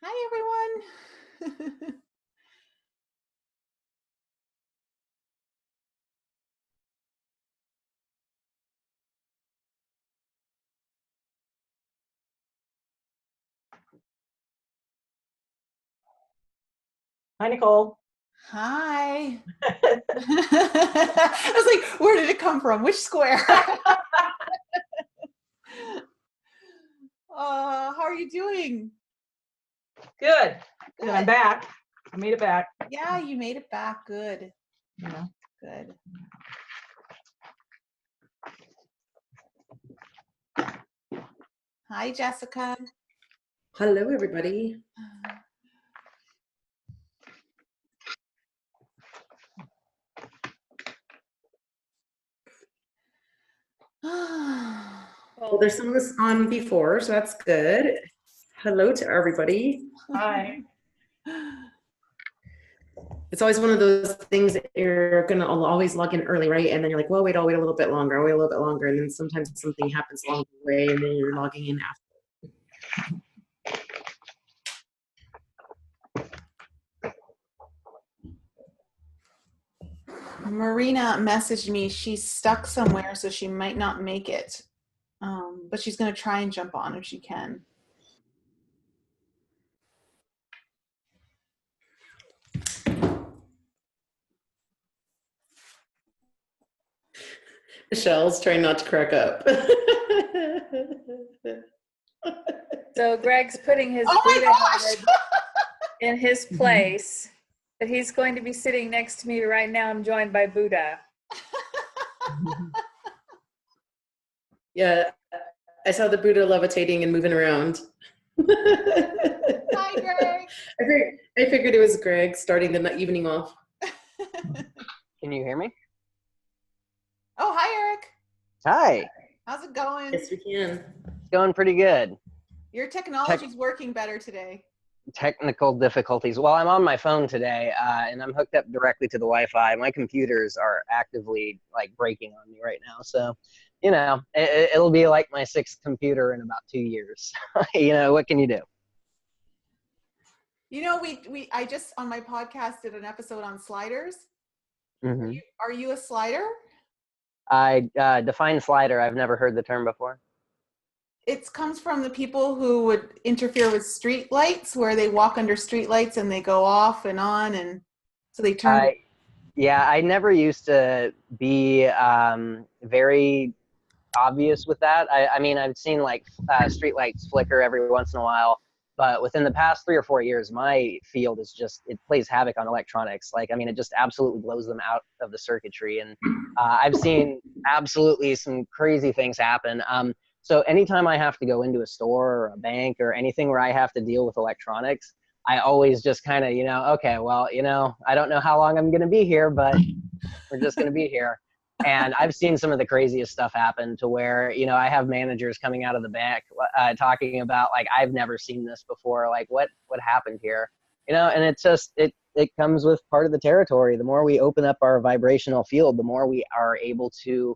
Hi, everyone. Hi, Nicole. Hi. I was like, where did it come from? Which square? How are you doing? Good. Good. I'm back. I made it back. Yeah, you made it back. Good. Yeah. Good. Hi, Jessica. Hello, everybody. Well, there's some of us on before, so that's good. Hello to everybody. Hi. It's always one of those things that you're gonna always log in early, right? And then you're like, well, wait, I'll wait a little bit longer. I'll wait a little bit longer. And then sometimes something happens along the way and then you're logging in after. Marina messaged me. She's stuck somewhere, so she might not make it. But she's going to try and jump on if she can. Michelle's trying not to crack up. So Greg's putting his Buddha head in his place, but he's going to be sitting next to me right now. I'm joined by Buddha. Yeah, I saw the Buddha levitating and moving around. Hi, Greg. I figured it was Greg starting the evening off. Can you hear me? Oh, hi, Eric. Hi. How's it going? Yes, we can. It's going pretty good. Your technology's working better today. Technical difficulties. Well, I'm on my phone today, and I'm hooked up directly to the Wi-Fi. My computers are actively like breaking on me right now. So, you know, it'll be like my sixth computer in about 2 years. You know, what can you do? You know, I just on my podcast did an episode on sliders. Mm-hmm. Are you a slider? I define slider. I've never heard the term before. It comes from the people who would interfere with street lights, where they walk under street lights and they go off and on, and so they turn. Yeah, I never used to be very obvious with that. I mean, I've seen like street lights flicker every once in a while, but within the past 3 or 4 years, my field is just, it plays havoc on electronics. Like, I mean, it just absolutely blows them out of the circuitry. And I've seen absolutely some crazy things happen. So anytime I have to go into a store or a bank or anything where I have to deal with electronics, I always just kind of, you know, okay, well, you know, I don't know how long I'm going to be here, but we're just going to be here. And I've seen some of the craziest stuff happen to where, you know, I have managers coming out of the back talking about like, I've never seen this before. Like what happened here, you know, and it's just, it comes with part of the territory. The more we open up our vibrational field, the more we are able to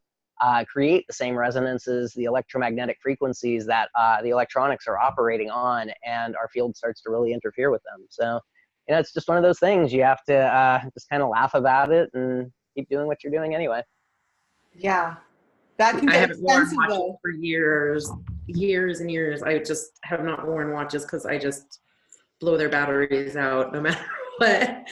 create the same resonances, the electromagnetic frequencies that the electronics are operating on, and our field starts to really interfere with them. So, you know, it's just one of those things. You have to just kind of laugh about it and keep doing what you're doing anyway. Yeah, that can I get haven't worn expensive watches though. for years and years. I just have not worn watches because I just blow their batteries out no matter what.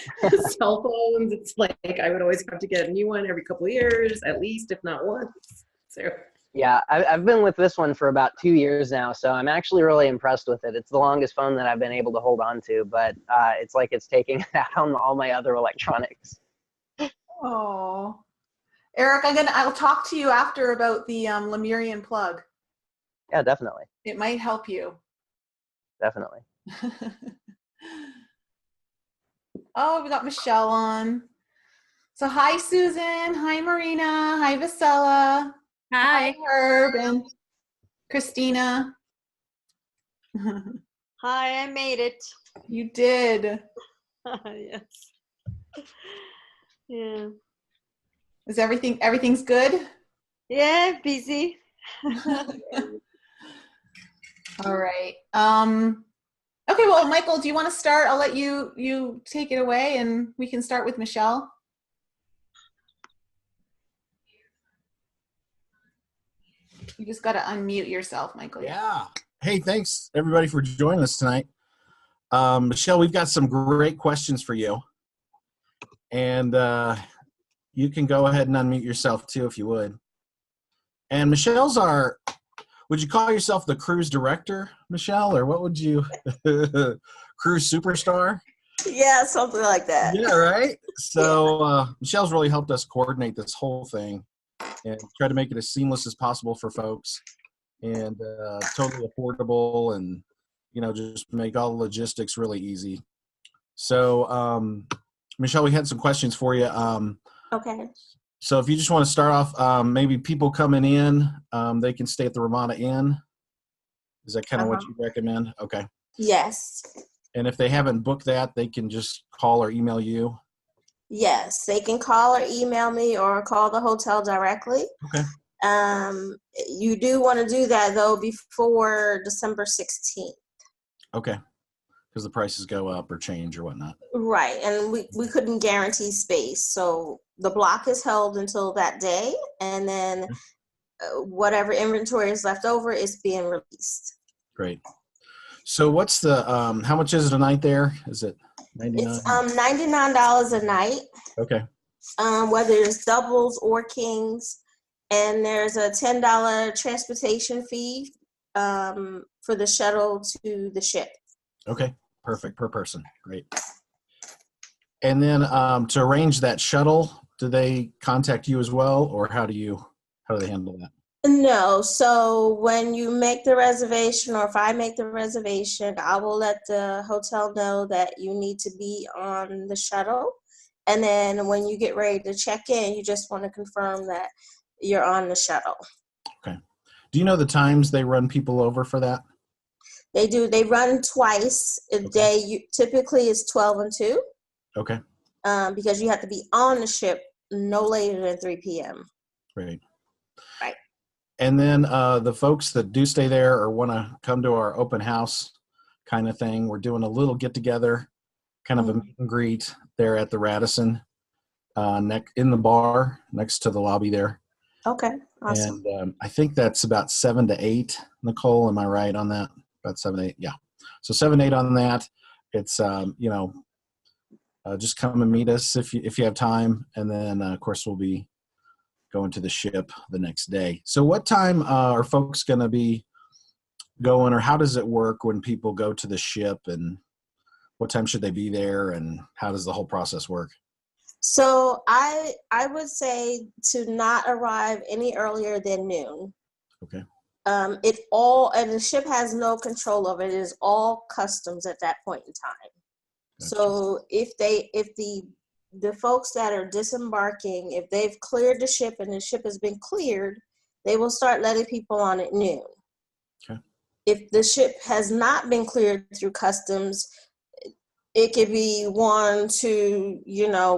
Cell phones, it's like I would always have to get a new one every couple of years, at least, if not once. So yeah, I've been with this one for about 2 years now, so I'm actually really impressed with it. It's the longest phone that I've been able to hold on to, but it's like it's taking it out on all my other electronics. Oh, Eric, I'll talk to you after about the Lemurian plug. Yeah, definitely. It might help you. Definitely. Oh, we got Michelle on. So hi, Susan. Hi, Marina. Hi, Vasella. Hi. Herb and Christina. Hi, I made it. You did. Yes. Yeah. Is everything's good? Yeah, busy. All right. Okay, well, Michael, do you want to start? I'll let you take it away, and we can start with Michelle. You just got to unmute yourself, Michael. Yeah. Hey, thanks everybody for joining us tonight. Michelle, we've got some great questions for you. And you can go ahead and unmute yourself too, if you would. And Michelle's would you call yourself the cruise director, Michelle, or what would you, cruise superstar? Yeah, something like that. Yeah, right? So Michelle's really helped us coordinate this whole thing and try to make it as seamless as possible for folks and totally affordable and, just make all the logistics really easy. So, Michelle, we had some questions for you. Okay. So if you just want to start off, maybe people coming in, they can stay at the Ramada Inn. Is that kind of what you recommend? Okay. Yes. And if they haven't booked that, they can just call or email you. Yes, they can call or email me or call the hotel directly. Okay. You do want to do that though before December 16th. Okay. Because the prices go up or change or whatnot. Right, and we couldn't guarantee space, so the block is held until that day, and then whatever inventory is left over is being released. Great. So what's the how much is it a night there? Is it $99? It's $99 a night. Okay. Whether it's doubles or kings, and there's a $10 transportation fee for the shuttle to the ship. Okay. Perfect. Per person. Great. And then to arrange that shuttle, do they contact you as well, or how do they handle that? No. So when you make the reservation, or if I make the reservation, I will let the hotel know that you need to be on the shuttle. And then when you get ready to check in, you just want to confirm that you're on the shuttle. Okay. Do you know the times they run people over for that? They do. They run twice a day. Typically it's 12 and 2. Okay. Because you have to be on the ship no later than 3 p.m. Great. Right. And then the folks that do stay there or want to come to our open house kind of thing, we're doing a little get together, kind of a meet and greet there at the Radisson, in the bar next to the lobby there. Okay. Awesome. And I think that's about 7 to 8. Nicole, am I right on that? About 7 to 8. Yeah. So 7 to 8 on that. It's just come and meet us if you have time, and then of course we'll be going to the ship the next day. So what time are folks going to be going, or how does it work when people go to the ship, and what time should they be there, and how does the whole process work? So I would say to not arrive any earlier than noon. Okay. And the ship has no control of it. It is all customs at that point in time. Gotcha. So if the folks that are disembarking, if they've cleared the ship and the ship has been cleared, they will start letting people on at noon. Okay. If the ship has not been cleared through customs, it could be 1, 2,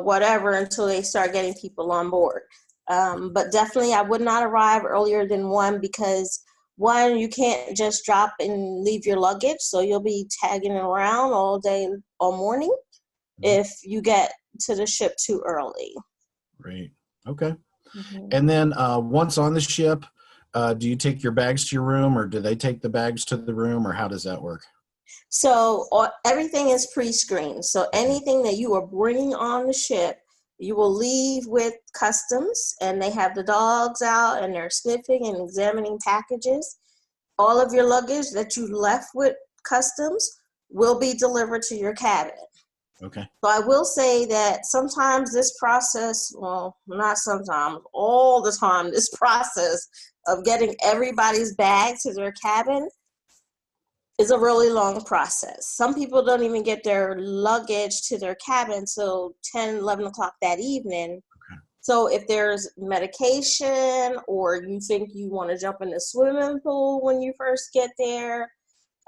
whatever, until they start getting people on board. But definitely I would not arrive earlier than 1, because 1, you can't just drop and leave your luggage. So you'll be tagging around all day, all morning, if you get to the ship too early. Great. Okay. Mm-hmm. And then once on the ship, do you take your bags to your room, or do they take the bags to the room, or how does that work? So everything is pre-screened. So anything that you are bringing on the ship, you will leave with customs, and they have the dogs out and they're sniffing and examining packages. All of your luggage that you left with customs will be delivered to your cabin. Okay. So I will say that sometimes this process, well, not sometimes, all the time, this process of getting everybody's bag to their cabin is a really long process. Some people don't even get their luggage to their cabin until 10, 11 o'clock that evening. Okay. So if there's medication, or you think you want to jump in the swimming pool when you first get there,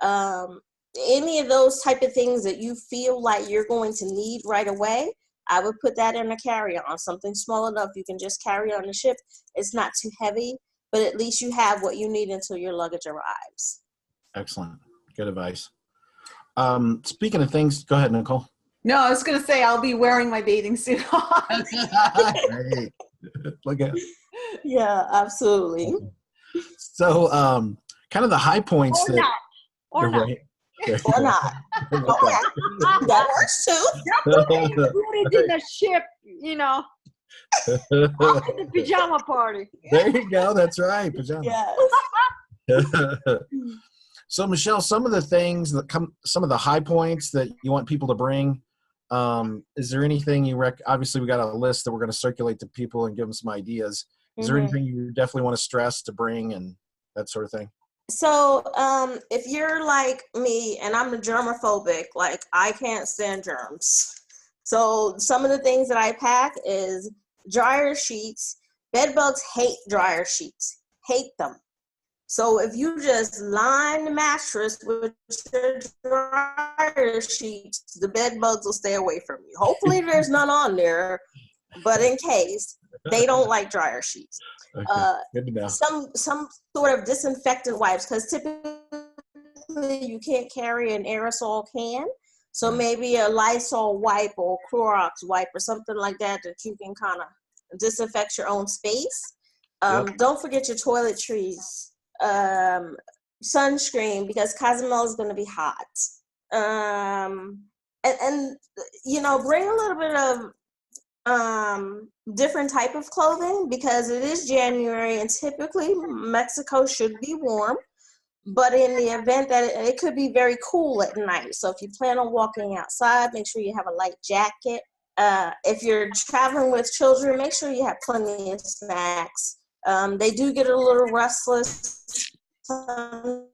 any of those type of things that you feel like you're going to need right away, I would put that in a carry-on, something small enough you can just carry on the ship. It's not too heavy, but at least you have what you need until your luggage arrives. Excellent. Good advice. Speaking of things, go ahead, Nicole. No, I was going to say I'll be wearing my bathing suit on. Great. Look at. Yeah, absolutely. So, kind of the high points Or that. not. Or not. Right. There you Or go. not. Okay. That works too. Beauty did the ship, you know, off at the pajama party. There you go. That's right. Pajama. Yes. So, Michelle, some of the things that some of the high points that you want people to bring. Is there anything you obviously we got a list that we're going to circulate to people and give them some ideas. Is there anything you definitely want to stress to bring and that sort of thing? So if you're like me and I'm a germophobic, like I can't stand germs. So some of the things that I pack is dryer sheets. Bed bugs hate dryer sheets, hate them. So if you just line the mattress with your dryer sheets, the bed bugs will stay away from you. Hopefully there's none on there, but in case, they don't like dryer sheets. Okay. Good to know. Some sort of disinfectant wipes, because typically you can't carry an aerosol can. So maybe a Lysol wipe or Clorox wipe or something like that you can kind of disinfect your own space. Don't forget your toiletries. Sunscreen, because Cozumel is going to be hot. And you know, bring a little bit of different type of clothing, because it is January and typically Mexico should be warm, but in the event that it could be very cool at night. So if you plan on walking outside, make sure you have a light jacket. If you're traveling with children, make sure you have plenty of snacks. They do get a little restless sometimes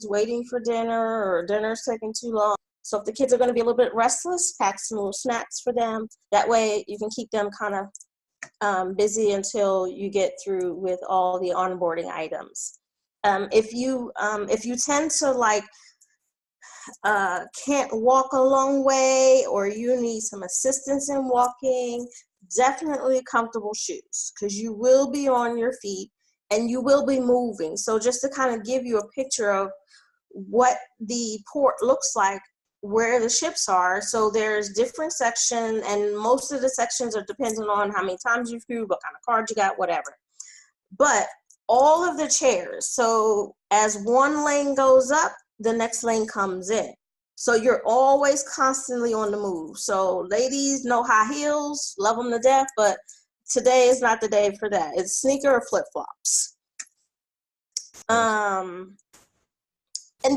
waiting for dinner, or dinner's taking too long. So if the kids are going to be a little bit restless, pack some little snacks for them. That way you can keep them kind of busy until you get through with all the onboarding items. If you tend to like can't walk a long way, or you need some assistance in walking, definitely comfortable shoes, because you will be on your feet and you will be moving. So just to kind of give you a picture of what the port looks like, where the ships are. So there's different sections, and most of the sections are dependent on how many times you flew, what kind of card you got, whatever. But all of the chairs, so as one lane goes up, the next lane comes in. So you're always constantly on the move. So ladies, no high heels, love them to death, but today is not the day for that. It's sneaker or flip-flops. And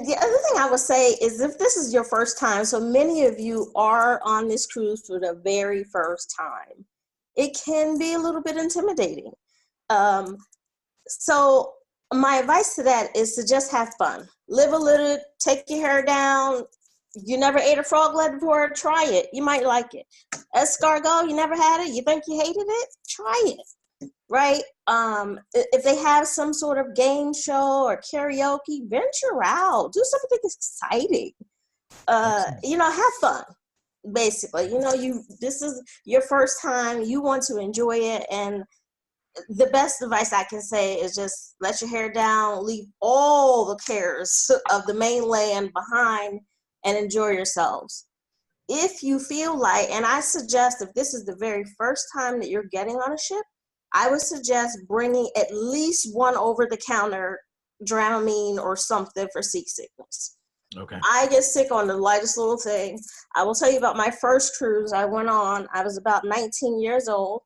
the other thing I would say is, if this is your first time, so many of you are on this cruise for the very first time, it can be a little bit intimidating. So my advice to that is to just have fun. Live a little, take your hair down. You never ate a frog leg before, try it. You might like it. Escargot, you never had it, you think you hated it? Try it, right? If they have some sort of game show or karaoke, venture out. Do something exciting. You know, have fun, basically. You know, this is your first time. You want to enjoy it, and the best advice I can say is just let your hair down, leave all the cares of the mainland behind, and enjoy yourselves. If you feel like, and I suggest if this is the very first time that you're getting on a ship, I would suggest bringing at least one over-the-counter Dramamine or something for seasickness. Okay. I get sick on the lightest little thing. I will tell you about my first cruise I went on. I was about 19 years old.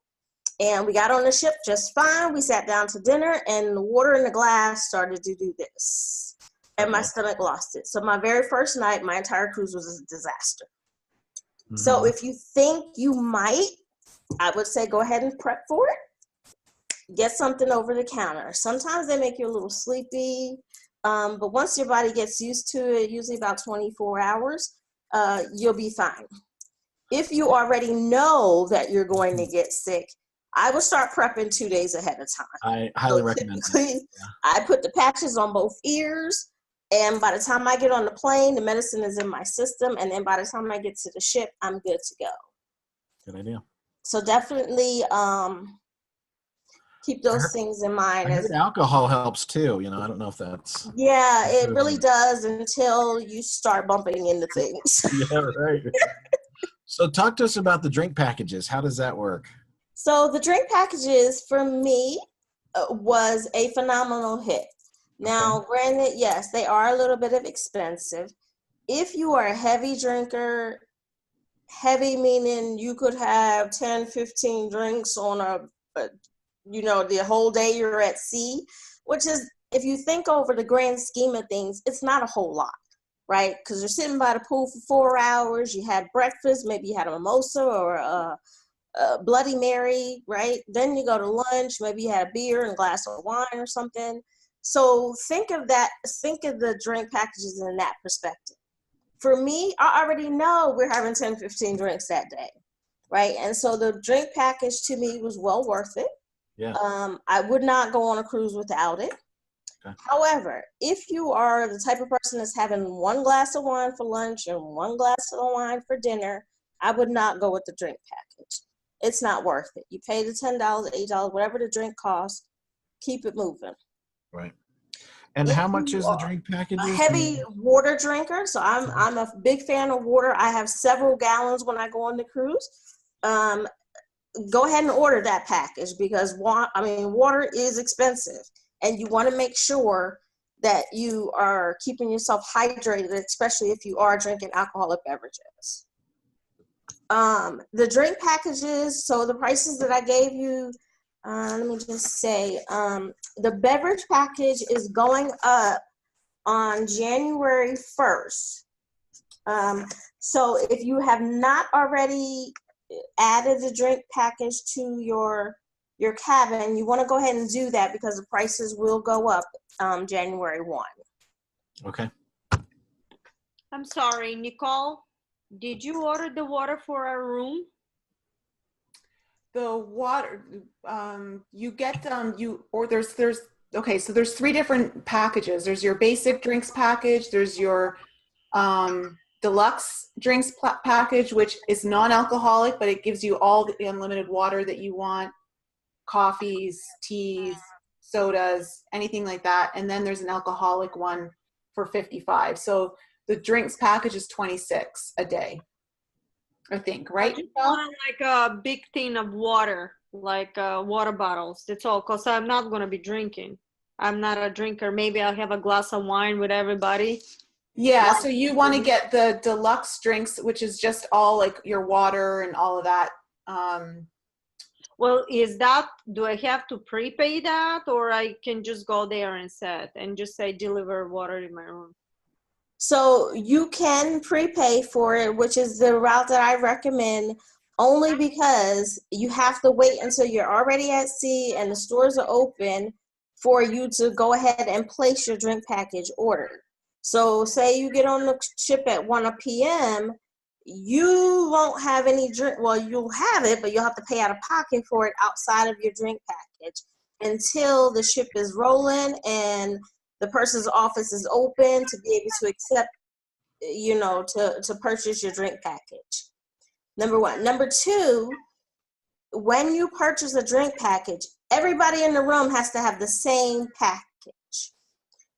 And we got on the ship just fine. We sat down to dinner, and the water in the glass started to do this. And my stomach lost it. So my very first night, my entire cruise was a disaster. Mm-hmm. So if you think you might, I would say go ahead and prep for it. Get something over the counter. Sometimes they make you a little sleepy. But once your body gets used to it, usually about 24 hours, you'll be fine. If you already know that you're going to get sick, I will start prepping 2 days ahead of time. I highly recommend that. Yeah. I put the patches on both ears, and by the time I get on the plane, the medicine is in my system, and then by the time I get to the ship, I'm good to go. Good idea. So definitely keep those things in mind. I heard alcohol helps too. You know, I don't know if that's. Yeah, it really does until you start bumping into things. Yeah, right. So talk to us about the drink packages. How does that work? So the drink packages for me was a phenomenal hit. Now, granted, yes, they are a little bit of expensive. If you are a heavy drinker, heavy meaning you could have 10, 15 drinks on the whole day you're at sea, which is, if you think over the grand scheme of things, it's not a whole lot, right? Because you're sitting by the pool for 4 hours, you had breakfast, maybe you had a mimosa or a Bloody Mary, right? Then you go to lunch, maybe you had a beer and a glass of wine or something. So think of the drink packages in that perspective. For me, I already know we're having 10, 15 drinks that day, right? And so the drink package to me was well worth it. Yeah. I would not go on a cruise without it. Okay. However, if you are the type of person that's having one glass of wine for lunch and one glass of wine for dinner, I would not go with the drink package. It's not worth it. You pay the $10, $8, whatever the drink costs, keep it moving. Right. And how much is the drink package? A heavy water drinker, so I'm a big fan of water. I have several gallons when I go on the cruise. Go ahead and order that package because water is expensive, and you want to make sure that you are keeping yourself hydrated, especially if you are drinking alcoholic beverages. The drink packages, so the prices that I gave you, let me just say, the beverage package is going up on January 1st. So if you have not already added the drink package to your cabin, you want to go ahead and do that because the prices will go up January 1. Okay. I'm sorry, Nicole, did you order the water for our room? The water, you get there's 3 different packages. There's your basic drinks package. There's your deluxe drinks package, which is non-alcoholic, but it gives you all the unlimited water that you want, coffees, teas, sodas, anything like that. And then there's an alcoholic one for $55. So the drinks package is $26 a day, I think, right? I just want like a big thing of water, like water bottles. That's all, because I'm not going to be drinking. I'm not a drinker. Maybe I'll have a glass of wine with everybody. Yeah, so you want to get the deluxe drinks, which is just all like your water and all of that. Well, do I have to prepay that, or I can just go there and set and just say deliver water in my room? So you can prepay for it, which is the route that I recommend, only because you have to wait until you're already at sea and the stores are open for you to go ahead and place your drink package order. So say you get on the ship at 1 p.m., you won't have any drink. Well, you'll have it, but you'll have to pay out of pocket for it outside of your drink package until the ship is rolling and the person's office is open to be able to accept, to purchase your drink package. Number 1. Number 2, when you purchase a drink package, everybody in the room has to have the same package.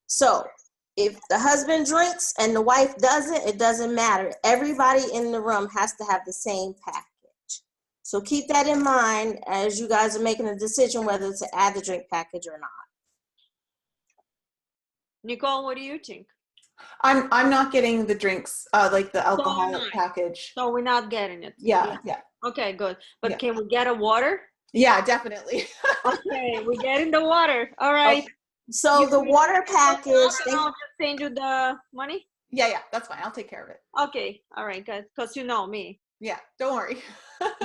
So if the husband drinks and the wife doesn't, it doesn't matter. Everybody in the room has to have the same package. So keep that in mind as you guys are making a decision whether to add the drink package or not. Nicole, what do you think? I'm not getting the drinks, like the alcoholic package. So we're not getting it. Yeah. Okay, good. But can we get a water? Yeah, definitely. Okay, we're getting the water. All right. Okay. So the water package. I'll just send you the money. Yeah, that's fine. I'll take care of it. Okay, all right, good. Because you know me. Yeah, don't worry.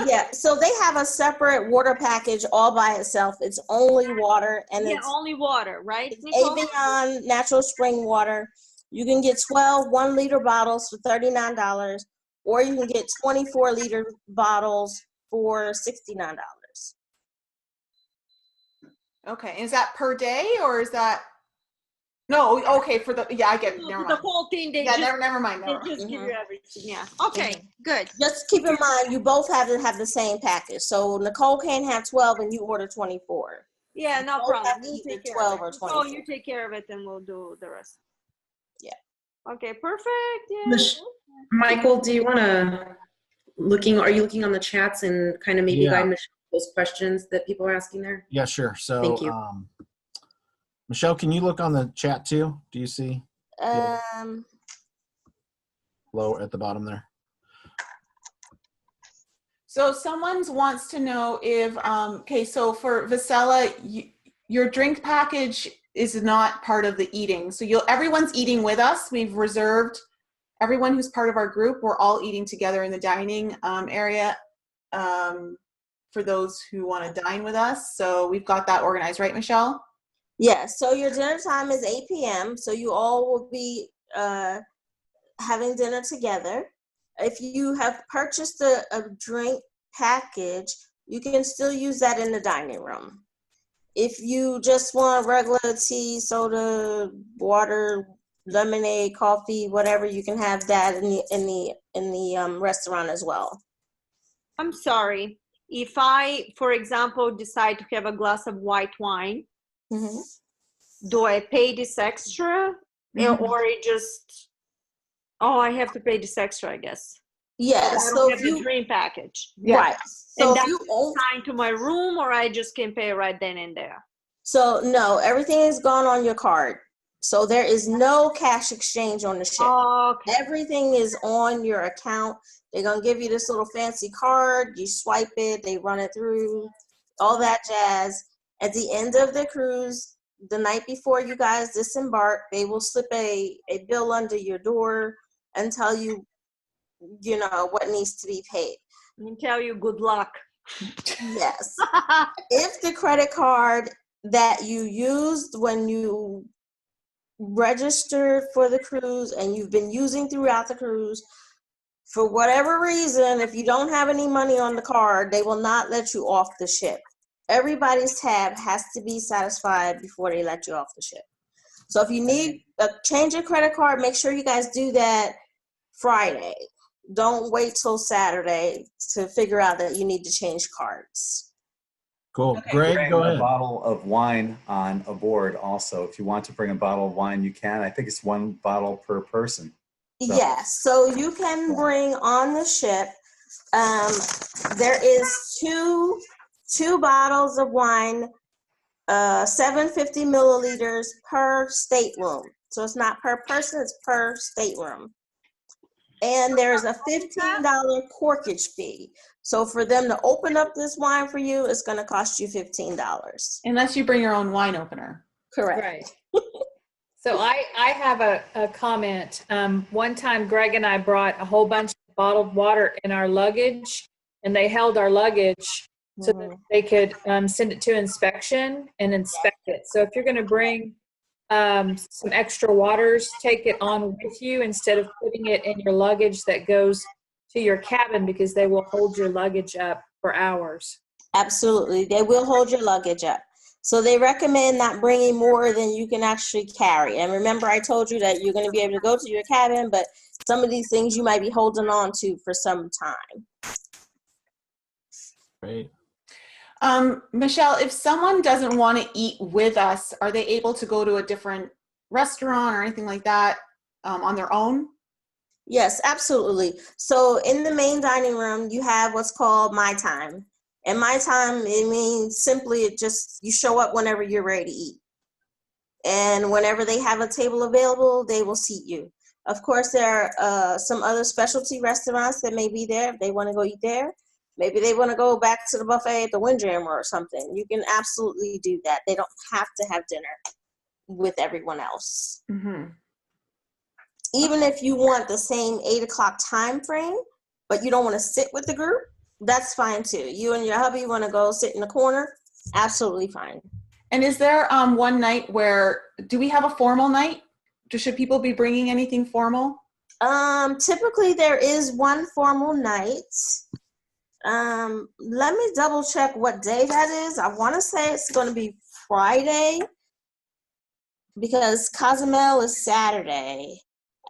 Yeah, so they have a separate water package all by itself. It's only water, and it's only water, right? It's Avion natural spring water. You can get 12 1-liter bottles for $39, or you can get 24-liter bottles for $69. Okay, is that per day or is that? No, okay, I get it. Never mind. The whole thing, never mind. They just give you everything. Yeah. Okay, good. Just keep in mind, you both have to have the same package. So Nicole can't have 12 and you order 24. Yeah, no Don't have problem. to You eat take your care of 12 or it. 24. Oh, you take care of it and we'll do the rest. Yeah. Okay, perfect. Yeah. Michael, do you want to are you looking on the chats and kind of maybe Yeah. guide Michelle those questions that people are asking there? Yeah, sure. So, Thank you. Michelle, can you look on the chat too? Do you see low at the bottom there? So someone wants to know if, okay, so for Vasella, your drink package is not part of the eating. So everyone's eating with us. We've reserved everyone who's part of our group. We're all eating together in the dining area for those who want to dine with us. So we've got that organized, right, Michelle? Yes, so your dinner time is 8 p.m. So you all will be having dinner together. If you have purchased a drink package, you can still use that in the dining room. If you just want regular tea, soda, water, lemonade, coffee, whatever, you can have that in the restaurant as well. I'm sorry. If I, for example, decide to have a glass of white wine, do I pay this extra? Or it just, oh, I have to pay this extra, I guess. Yes. I don't have the drink package. Right. So and if that's you assigned to my room, or I just can pay right then and there? So no, everything is gone on your card. So there is no cash exchange on the ship. Okay. Everything is on your account. They're going to give you this little fancy card. You swipe it, they run it through, all that jazz. At the end of the cruise, the night before you guys disembark, they will slip a bill under your door and tell you, what needs to be paid. And tell you good luck. Yes. If the credit card that you used when you registered for the cruise and you've been using throughout the cruise, for whatever reason, if you don't have any money on the card, they will not let you off the ship. Everybody's tab has to be satisfied before they let you off the ship. So if you need a change of credit card, make sure you guys do that Friday. Don't wait till Saturday to figure out that you need to change cards. Cool. Okay. Greg, go ahead. A bottle of wine on aboard also. If you want to bring a bottle of wine, you can. I think it's one bottle per person. So. Yes, so you can bring on the ship. There is two bottles of wine, 750 milliliters per stateroom. So it's not per person, it's per stateroom. And there's a $15 corkage fee. So for them to open up this wine for you, it's going to cost you $15. Unless you bring your own wine opener. Correct. Right. So I have a comment. One time Greg and I brought a whole bunch of bottled water in our luggage, and they held our luggage so that they could send it to inspection and inspect it. So if you're going to bring some extra waters, take it on with you instead of putting it in your luggage that goes to your cabin, because they will hold your luggage up for hours. Absolutely. They will hold your luggage up. So they recommend not bringing more than you can actually carry. And remember, I told you that you're going to be able to go to your cabin, but some of these things you might be holding on to for some time. Great. Michelle, if someone doesn't want to eat with us, are they able to go to a different restaurant or anything like that on their own? Yes, absolutely. So in the main dining room, you have what's called My Time. And My Time, it means simply you show up whenever you're ready to eat. And whenever they have a table available, they will seat you. Of course, there are some other specialty restaurants that may be there if they want to go eat there. Maybe they want to go back to the buffet at the Windjammer or something. You can absolutely do that. They don't have to have dinner with everyone else. Mm-hmm. Even if you want the same 8 o'clock time frame, but you don't want to sit with the group, that's fine too. You and your hubby want to go sit in the corner, absolutely fine. And is there one night do we have a formal night? Should people be bringing anything formal? Typically there is one formal night. Let me double check what day that is. I want to say it's going to be Friday because Cozumel is Saturday.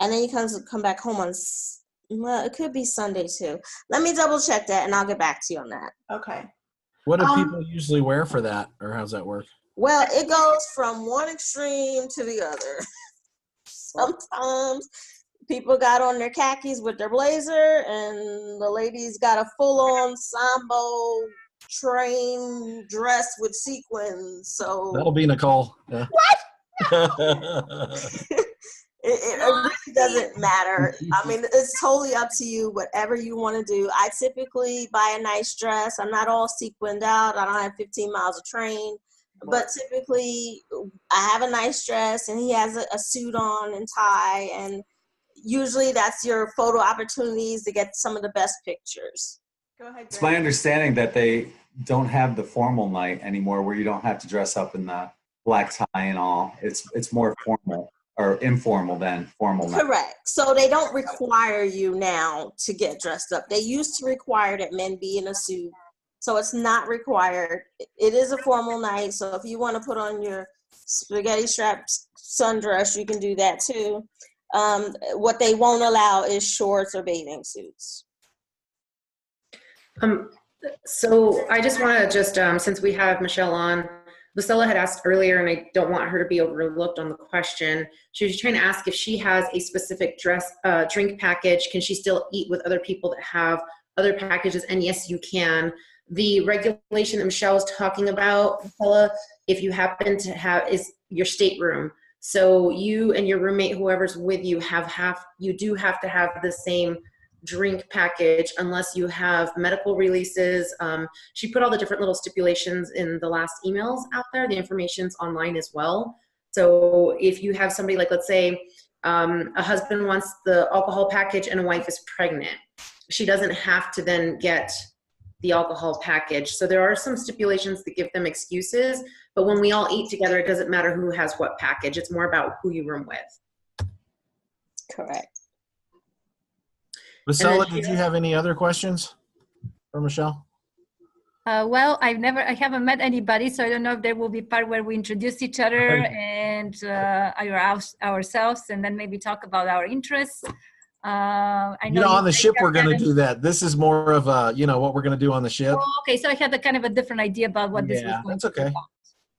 And then you come back home on, well, it could be Sunday too. Let me double check that and I'll get back to you on that. Okay. What do people usually wear for that, or how's that work? Well, it goes from one extreme to the other. Sometimes people got on their khakis with their blazer, and the ladies got a full-on Sambo train dress with sequins. So That'll be Nicole. Yeah. it really doesn't matter. I mean, it's totally up to you, whatever you want to do. I typically buy a nice dress. I'm not all sequined out. I don't have 15 miles of train. But typically, I have a nice dress, and he has a suit on and tie. And usually that's your photo opportunities to get some of the best pictures. Go ahead, It's Greg. my understanding that they don't have the formal night anymore where you don't have to dress up in the black tie and all. It's more formal or informal than formal night. Correct. So they don't require you now to get dressed up. They used to require that men be in a suit. So it's not required. It is a formal night. So if you want to put on your spaghetti strap sundress, you can do that too. What they won't allow is shorts or bathing suits. So I just want to since we have Michelle on, Lucilla had asked earlier, and I don't want her to be overlooked on the question. She was trying to ask if she has a specific drink package. Can she still eat with other people that have other packages? And yes, you can. The regulation that Michelle was talking about, Lucilla, if you happen to have, is your stateroom. So you and your roommate, whoever's with you, you do have to have the same drink package unless you have medical releases. She put all the different little stipulations in the last emails out there. The information's online as well. So if you have somebody, like, let's say a husband wants the alcohol package and a wife is pregnant, she doesn't have to then get the alcohol package. So there are some stipulations that give them excuses, but when we all eat together, it doesn't matter who has what package. It's more about who you room with. Correct. Lucilla, did you have any other questions for Michelle? Well, I haven't met anybody, so I don't know if there will be part where we introduce each other and ourselves, and then maybe talk about our interests. I know on the ship, we're going to do that. This is more of a, what we're going to do on the ship. Oh, okay, so I had a kind of a different idea about what this was going that's to okay. be about.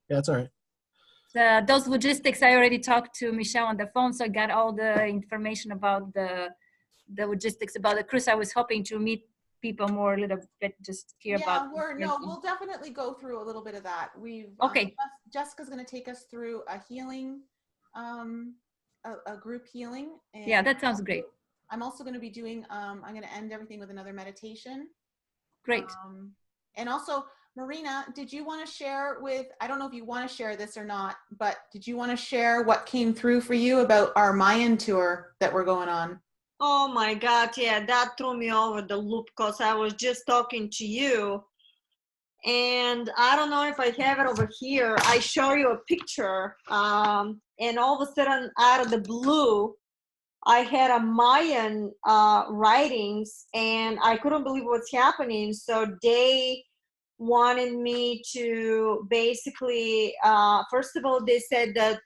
Yeah, that's all right. Those logistics, I already talked to Michelle on the phone, so I got all the information about the logistics about the cruise. I was hoping to meet people more a little bit, just hear about. We'll definitely go through a little bit of that. Okay. Jessica's going to take us through a healing, a group healing. And yeah, that sounds great. I'm also going to be doing, I'm going to end everything with another meditation. Great. And also, Marina, did you want to share I don't know if you want to share this or not, but did you want to share what came through for you about our Mayan tour that we're going on? Oh my God, yeah, that threw me over the loop because I was just talking to you. And I don't know if I have it over here. I show you a picture, and all of a sudden, out of the blue, I had a Mayan writings, and I couldn't believe what's happening. So they wanted me to basically, first of all, they said that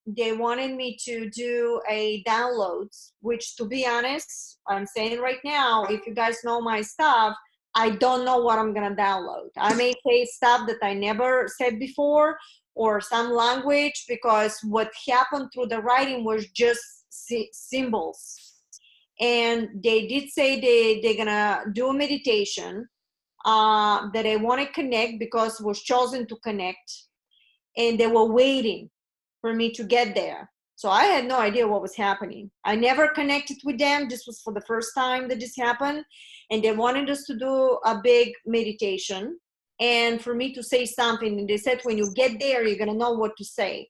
they wanted me to do a downloads, which, to be honest, I'm saying right now, if you guys know my stuff, I don't know what I'm gonna download. I may say stuff that I never said before, or some language, because what happened through the writing was just symbols. And they did say they're gonna do a meditation, that I want to connect because it was chosen to connect, and they were waiting for me to get there. So I had no idea what was happening. I never connected with them. This was for the first time that this happened. And they wanted us to do a big meditation and for me to say something. And they said, when you get there, you're going to know what to say.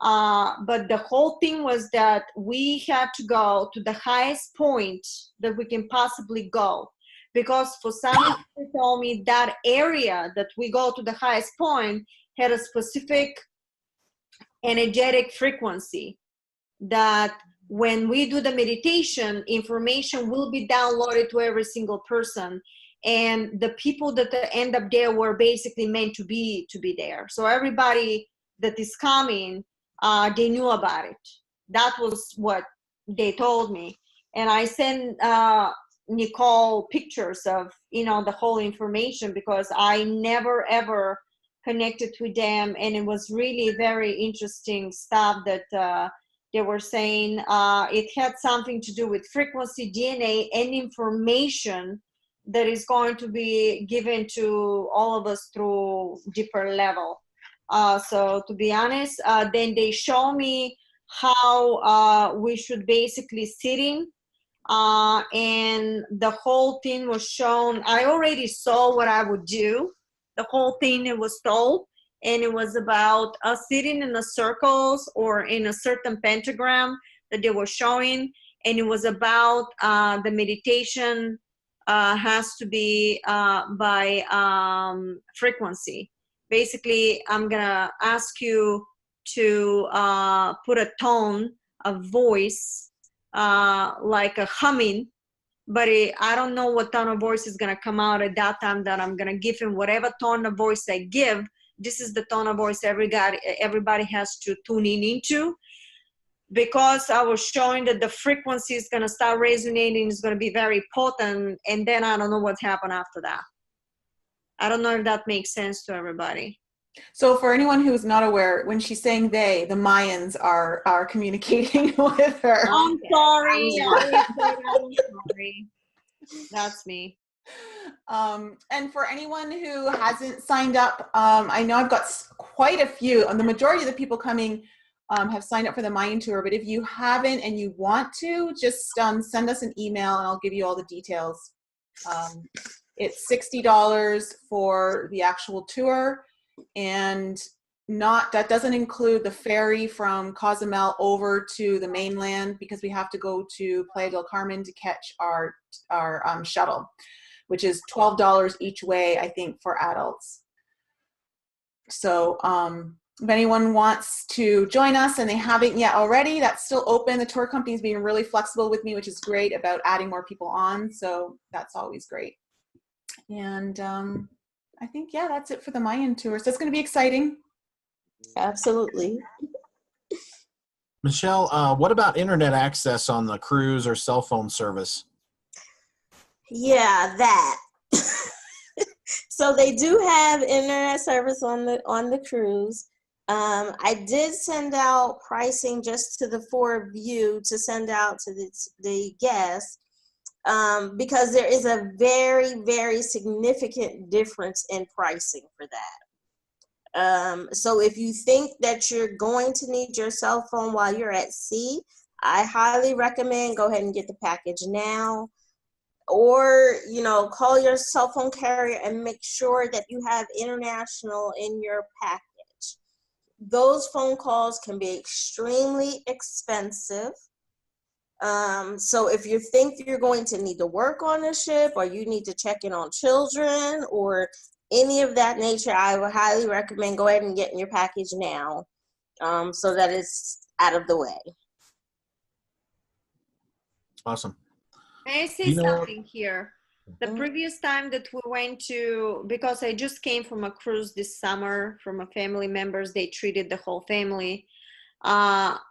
But the whole thing was that we had to go to the highest point that we can possibly go. Because for some reason, they told me that area that we go to the highest point had a specific energetic frequency, that when we do the meditation, information will be downloaded to every single person, and the people that end up there were basically meant to be there. So everybody that is coming, they knew about it. That was what they told me. And I sent Nicole pictures of the whole information, because I never ever connected with them, and it was really very interesting stuff that they were saying. It had something to do with frequency, DNA, and information that is going to be given to all of us through deeper level. So to be honest, then they show me how we should basically sitting, and the whole thing was shown. I already saw what I would do. The whole thing, it was told, and it was about us sitting in a circles or in a certain pentagram that they were showing, and it was about the meditation has to be by frequency. Basically, I'm gonna ask you to put a tone, a voice, like a humming, but I don't know what tone of voice is gonna come out at that time that I'm gonna give him. Whatever tone of voice I give, this is the tone of voice everybody has to tune in into, because I was showing that the frequency is gonna start resonating, is gonna be very potent, and then I don't know what happened after that. I don't know if that makes sense to everybody. So for anyone who's not aware, when she's saying they, the Mayans are communicating with her. I'm sorry. I'm sorry. That's me. And for anyone who hasn't signed up, I know I've got quite a few, and the majority of the people coming have signed up for the Mayan tour, but if you haven't and you want to, just send us an email and I'll give you all the details. It's $60 for the actual tour, and that doesn't include the ferry from Cozumel over to the mainland, because we have to go to Playa del Carmen to catch our shuttle, which is $12 each way, I think, for adults. So if anyone wants to join us and they haven't yet already, that's still open. The tour company is being really flexible with me, which is great, about adding more people on. So that's always great. And I think, yeah, that's it for the Mayan tour. So it's going to be exciting. Absolutely. Michelle, what about internet access on the cruise or cell phone service? Yeah, that. So they do have internet service on the cruise. I did send out pricing just to the 4 of you to send out to the guests, because there is a very, very significant difference in pricing for that. So if you think that you're going to need your cell phone while you're at sea, I highly recommend go ahead and get the package now. Or, call your cell phone carrier and make sure that you have international in your package. Those phone calls can be extremely expensive. So if you think you're going to need to work on a ship, or you need to check in on children or any of that nature, I would highly recommend go ahead and get in your package now, so that it's out of the way. Awesome. May I say something here? The previous time that we went to, because I just came from a cruise this summer from a family members, they treated the whole family.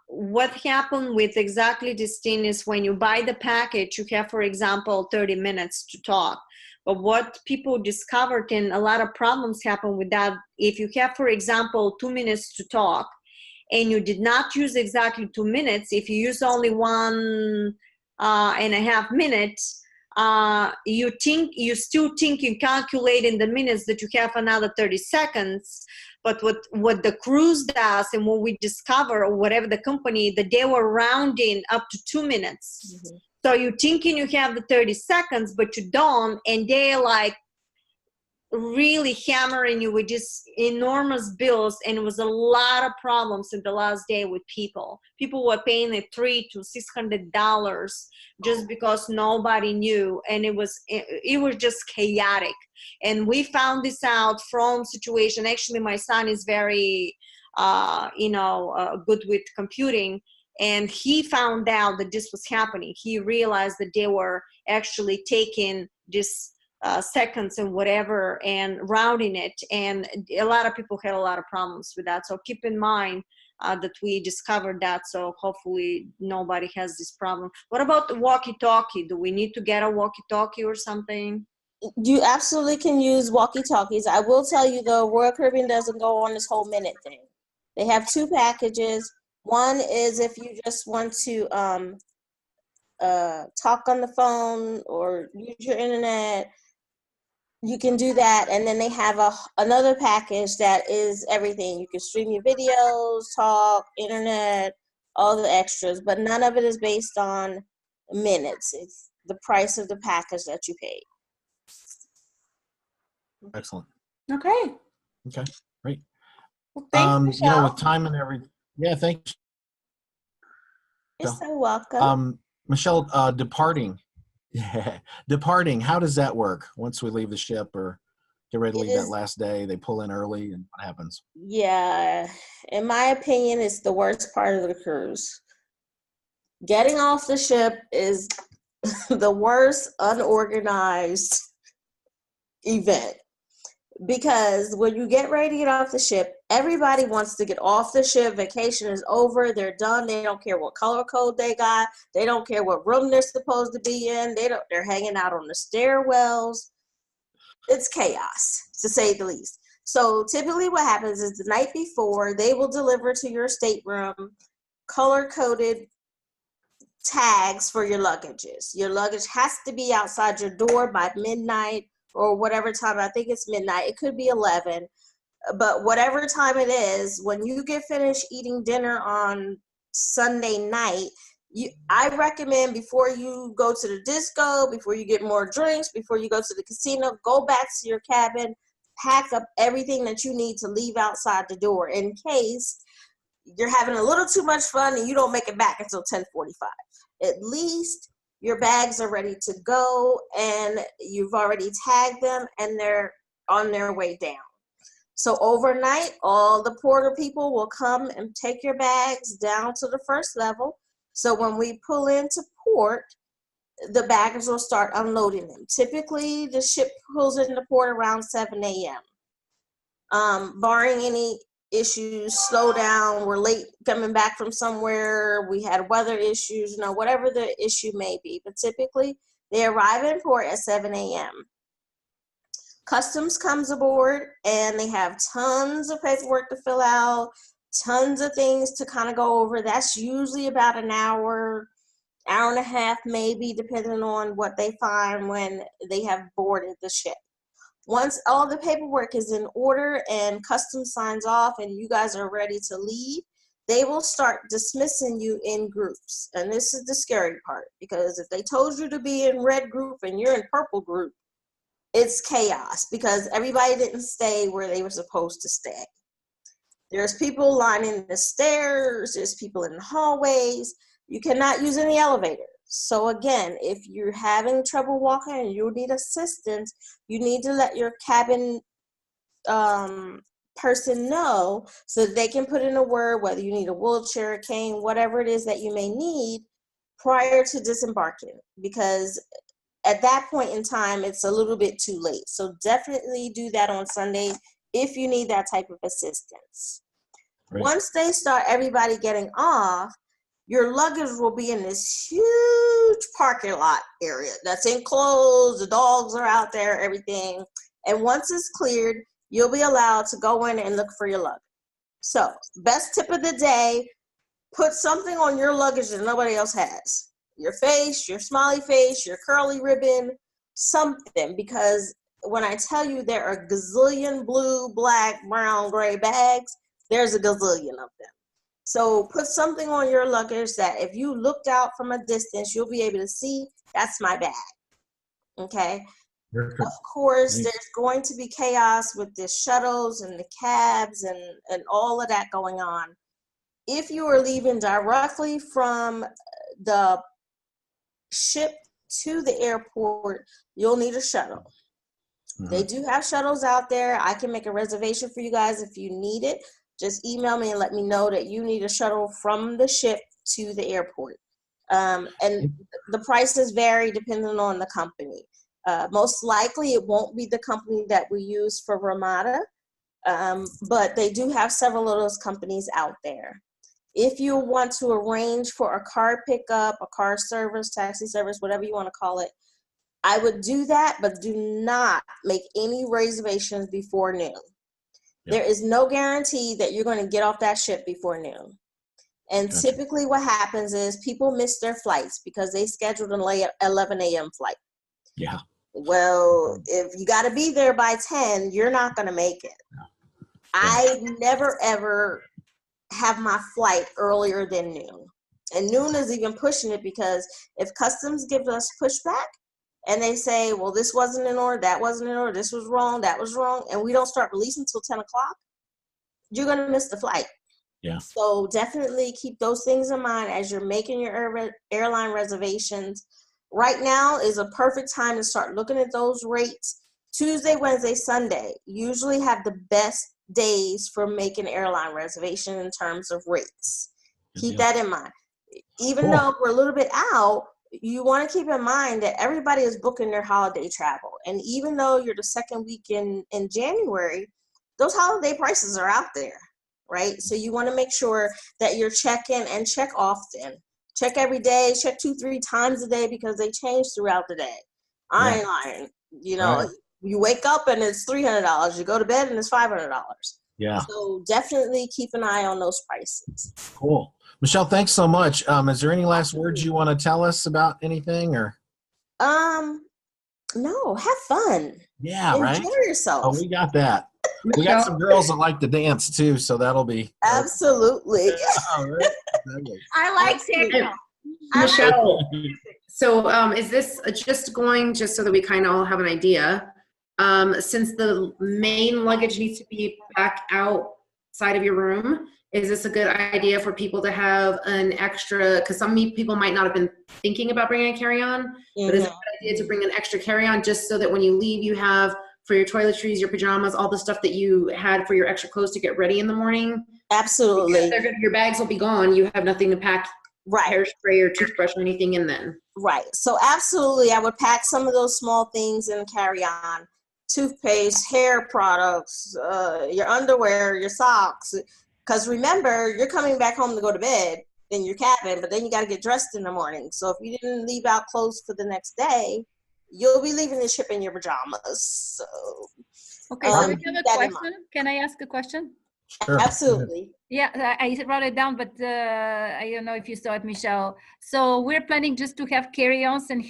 What happened with exactly this thing is when you buy the package, you have, for example, 30 minutes to talk. But what people discovered, and a lot of problems happen with that, if you have, for example, 2 minutes to talk and you did not use exactly 2 minutes, if you use only 1.5 minutes, you still think you calculate in the minutes that you have another 30 seconds. But what the cruise does, and what we discover, or whatever the company, that they were rounding up to 2 minutes. Mm-hmm. So you're thinking you have the 30 seconds, but you don't, and they're like really hammering you with just enormous bills. And it was a lot of problems in the last day with people. People were paying $300 to $600 just because nobody knew, and it was just chaotic. And we found this out from situation. Actually, my son is very good with computing, and he found out that this was happening. He realized that they were actually taking this seconds and whatever and routing it, and a lot of people had a lot of problems with that. So keep in mind that we discovered that, so hopefully nobody has this problem. What about the walkie-talkie? Do we need to get a walkie-talkie or something? You absolutely can use walkie-talkies. I will tell you though, Royal Caribbean doesn't go on this whole minute thing. They have two packages. One is if you just want to talk on the phone or use your internet, you can do that. And then they have another package that is everything. You can stream your videos, talk, internet, all the extras, but none of it is based on minutes. It's the price of the package that you paid. Excellent. Okay. Okay, great. Well, thanks, You know, Michelle. with time and everything. Yeah, thanks. You're so welcome. Michelle, departing. Yeah, departing. How does that work? Once we leave the ship or get ready to leave that last day, they pull in early, and what happens? Yeah, in my opinion, it's the worst part of the cruise. Getting off the ship is the worst unorganized event. Because when you get ready to get off the ship, everybody wants to get off the ship. Vacation is over. They're done. They don't care what color code they got. They don't care what room they're supposed to be in. They're hanging out on the stairwells. It's chaos, to say the least. So typically what happens is the night before, they will deliver to your stateroom color-coded tags for your luggages. Your luggage has to be outside your door by midnight or whatever time. I think it's midnight. It could be 11. But whatever time it is, when you get finished eating dinner on Sunday night, I recommend before you go to the disco, before you get more drinks, before you go to the casino, go back to your cabin, pack up everything that you need to leave outside the door in case you're having a little too much fun and you don't make it back until 10:45. At least your bags are ready to go and you've already tagged them and they're on their way down. So overnight, all the porter people will come and take your bags down to the first level. So when we pull into port, the baggers will start unloading them. Typically, the ship pulls into port around 7 a.m. Barring any issues, slow down, we're late coming back from somewhere, we had weather issues, you know, whatever the issue may be. But typically, they arrive in port at 7 a.m. Customs comes aboard and they have tons of paperwork to fill out, tons of things to kind of go over. That's usually about an hour, hour and a half maybe, depending on what they find when they have boarded the ship. Once all the paperwork is in order and customs signs off and you guys are ready to leave, they will start dismissing you in groups. And this is the scary part, because if they told you to be in red group and you're in purple group, it's chaos because everybody didn't stay where they were supposed to stay. There's people lining the stairs, there's people in the hallways. You cannot use any elevator. So again, if you're having trouble walking and you need assistance, you need to let your cabin person know so that they can put in a word, whether you need a wheelchair, a cane, whatever it is that you may need prior to disembarking, because at that point in time, it's a little bit too late. So definitely do that on Sunday if you need that type of assistance. Right. Once they start everybody getting off, your luggage will be in this huge parking lot area that's enclosed. The dogs are out there, everything. And once it's cleared, you'll be allowed to go in and look for your luggage. So, best tip of the day, put something on your luggage that nobody else has. Your face, your smiley face, your curly ribbon, something. Because when I tell you there are a gazillion blue, black, brown, gray bags, there's a gazillion of them. So put something on your luggage that if you looked out from a distance, you'll be able to see, that's my bag. Okay? Of course, there's going to be chaos with the shuttles and the cabs and all of that going on. If you are leaving directly from the ship to the airport, you'll need a shuttle. Mm-hmm. They do have shuttles out there. I can make a reservation for you guys if you need it. Just email me and let me know that you need a shuttle from the ship to the airport. And the prices vary depending on the company. Most likely it won't be the company that we use for Ramada, but they do have several of those companies out there. If you want to arrange for a car pickup, a car service, taxi service, whatever you want to call it, I would do that, but do not make any reservations before noon. There is no guarantee that you're going to get off that ship before noon. And typically what happens is people miss their flights because they scheduled an 11 a.m. flight. Yeah. Well, if you got to be there by 10, you're not going to make it. I never, ever have my flight earlier than noon. And noon is even pushing it because if customs gives us pushback and they say, well, this wasn't in order, that wasn't in order, this was wrong, that was wrong, and we don't start releasing until 10 o'clock, you're going to miss the flight. Yeah. So definitely keep those things in mind as you're making your airline reservations. Right now is a perfect time to start looking at those rates. Tuesday, Wednesday, Sunday usually have the best days for making airline reservation in terms of rates. Keep that in mind. Even though we're a little bit out, you want to keep in mind that everybody is booking their holiday travel. And even though you're the second week in January, those holiday prices are out there, right? So you want to make sure that you're checking and check often. Check every day, check 2-3 times a day because they change throughout the day. I ain't lying. You know, you wake up and it's $300. You go to bed and it's $500. Yeah. So definitely keep an eye on those prices. Cool. Michelle, thanks so much. Is there any last words you want to tell us about anything or? No, have fun. Yeah, right? Enjoy yourself. Oh, we got that. We got some girls that like to dance too, so that'll be. Absolutely. All right. I like techno. Michelle, so is this just so that we kind of all have an idea, since the main luggage needs to be back outside of your room, is this a good idea for people to have an extra, because some people might not have been thinking about bringing a carry-on, but is it a good idea to bring an extra carry-on just so that when you leave you have for your toiletries, your pajamas, all the stuff that you had for your extra clothes to get ready in the morning? Absolutely. Your bags will be gone. You have nothing to pack hairspray or toothbrush or anything in then. Right. So absolutely, I would pack some of those small things and carry on. Toothpaste, hair products, your underwear, your socks. Because remember, you're coming back home to go to bed in your cabin, but then you got to get dressed in the morning. So if you didn't leave out clothes for the next day, you'll be leaving the ship in your pajamas. So, okay, so we have a question. Can I ask a question? Sure. Absolutely. Yeah, I wrote it down, but I don't know if you saw it, Michelle. So we're planning just to have carry-ons and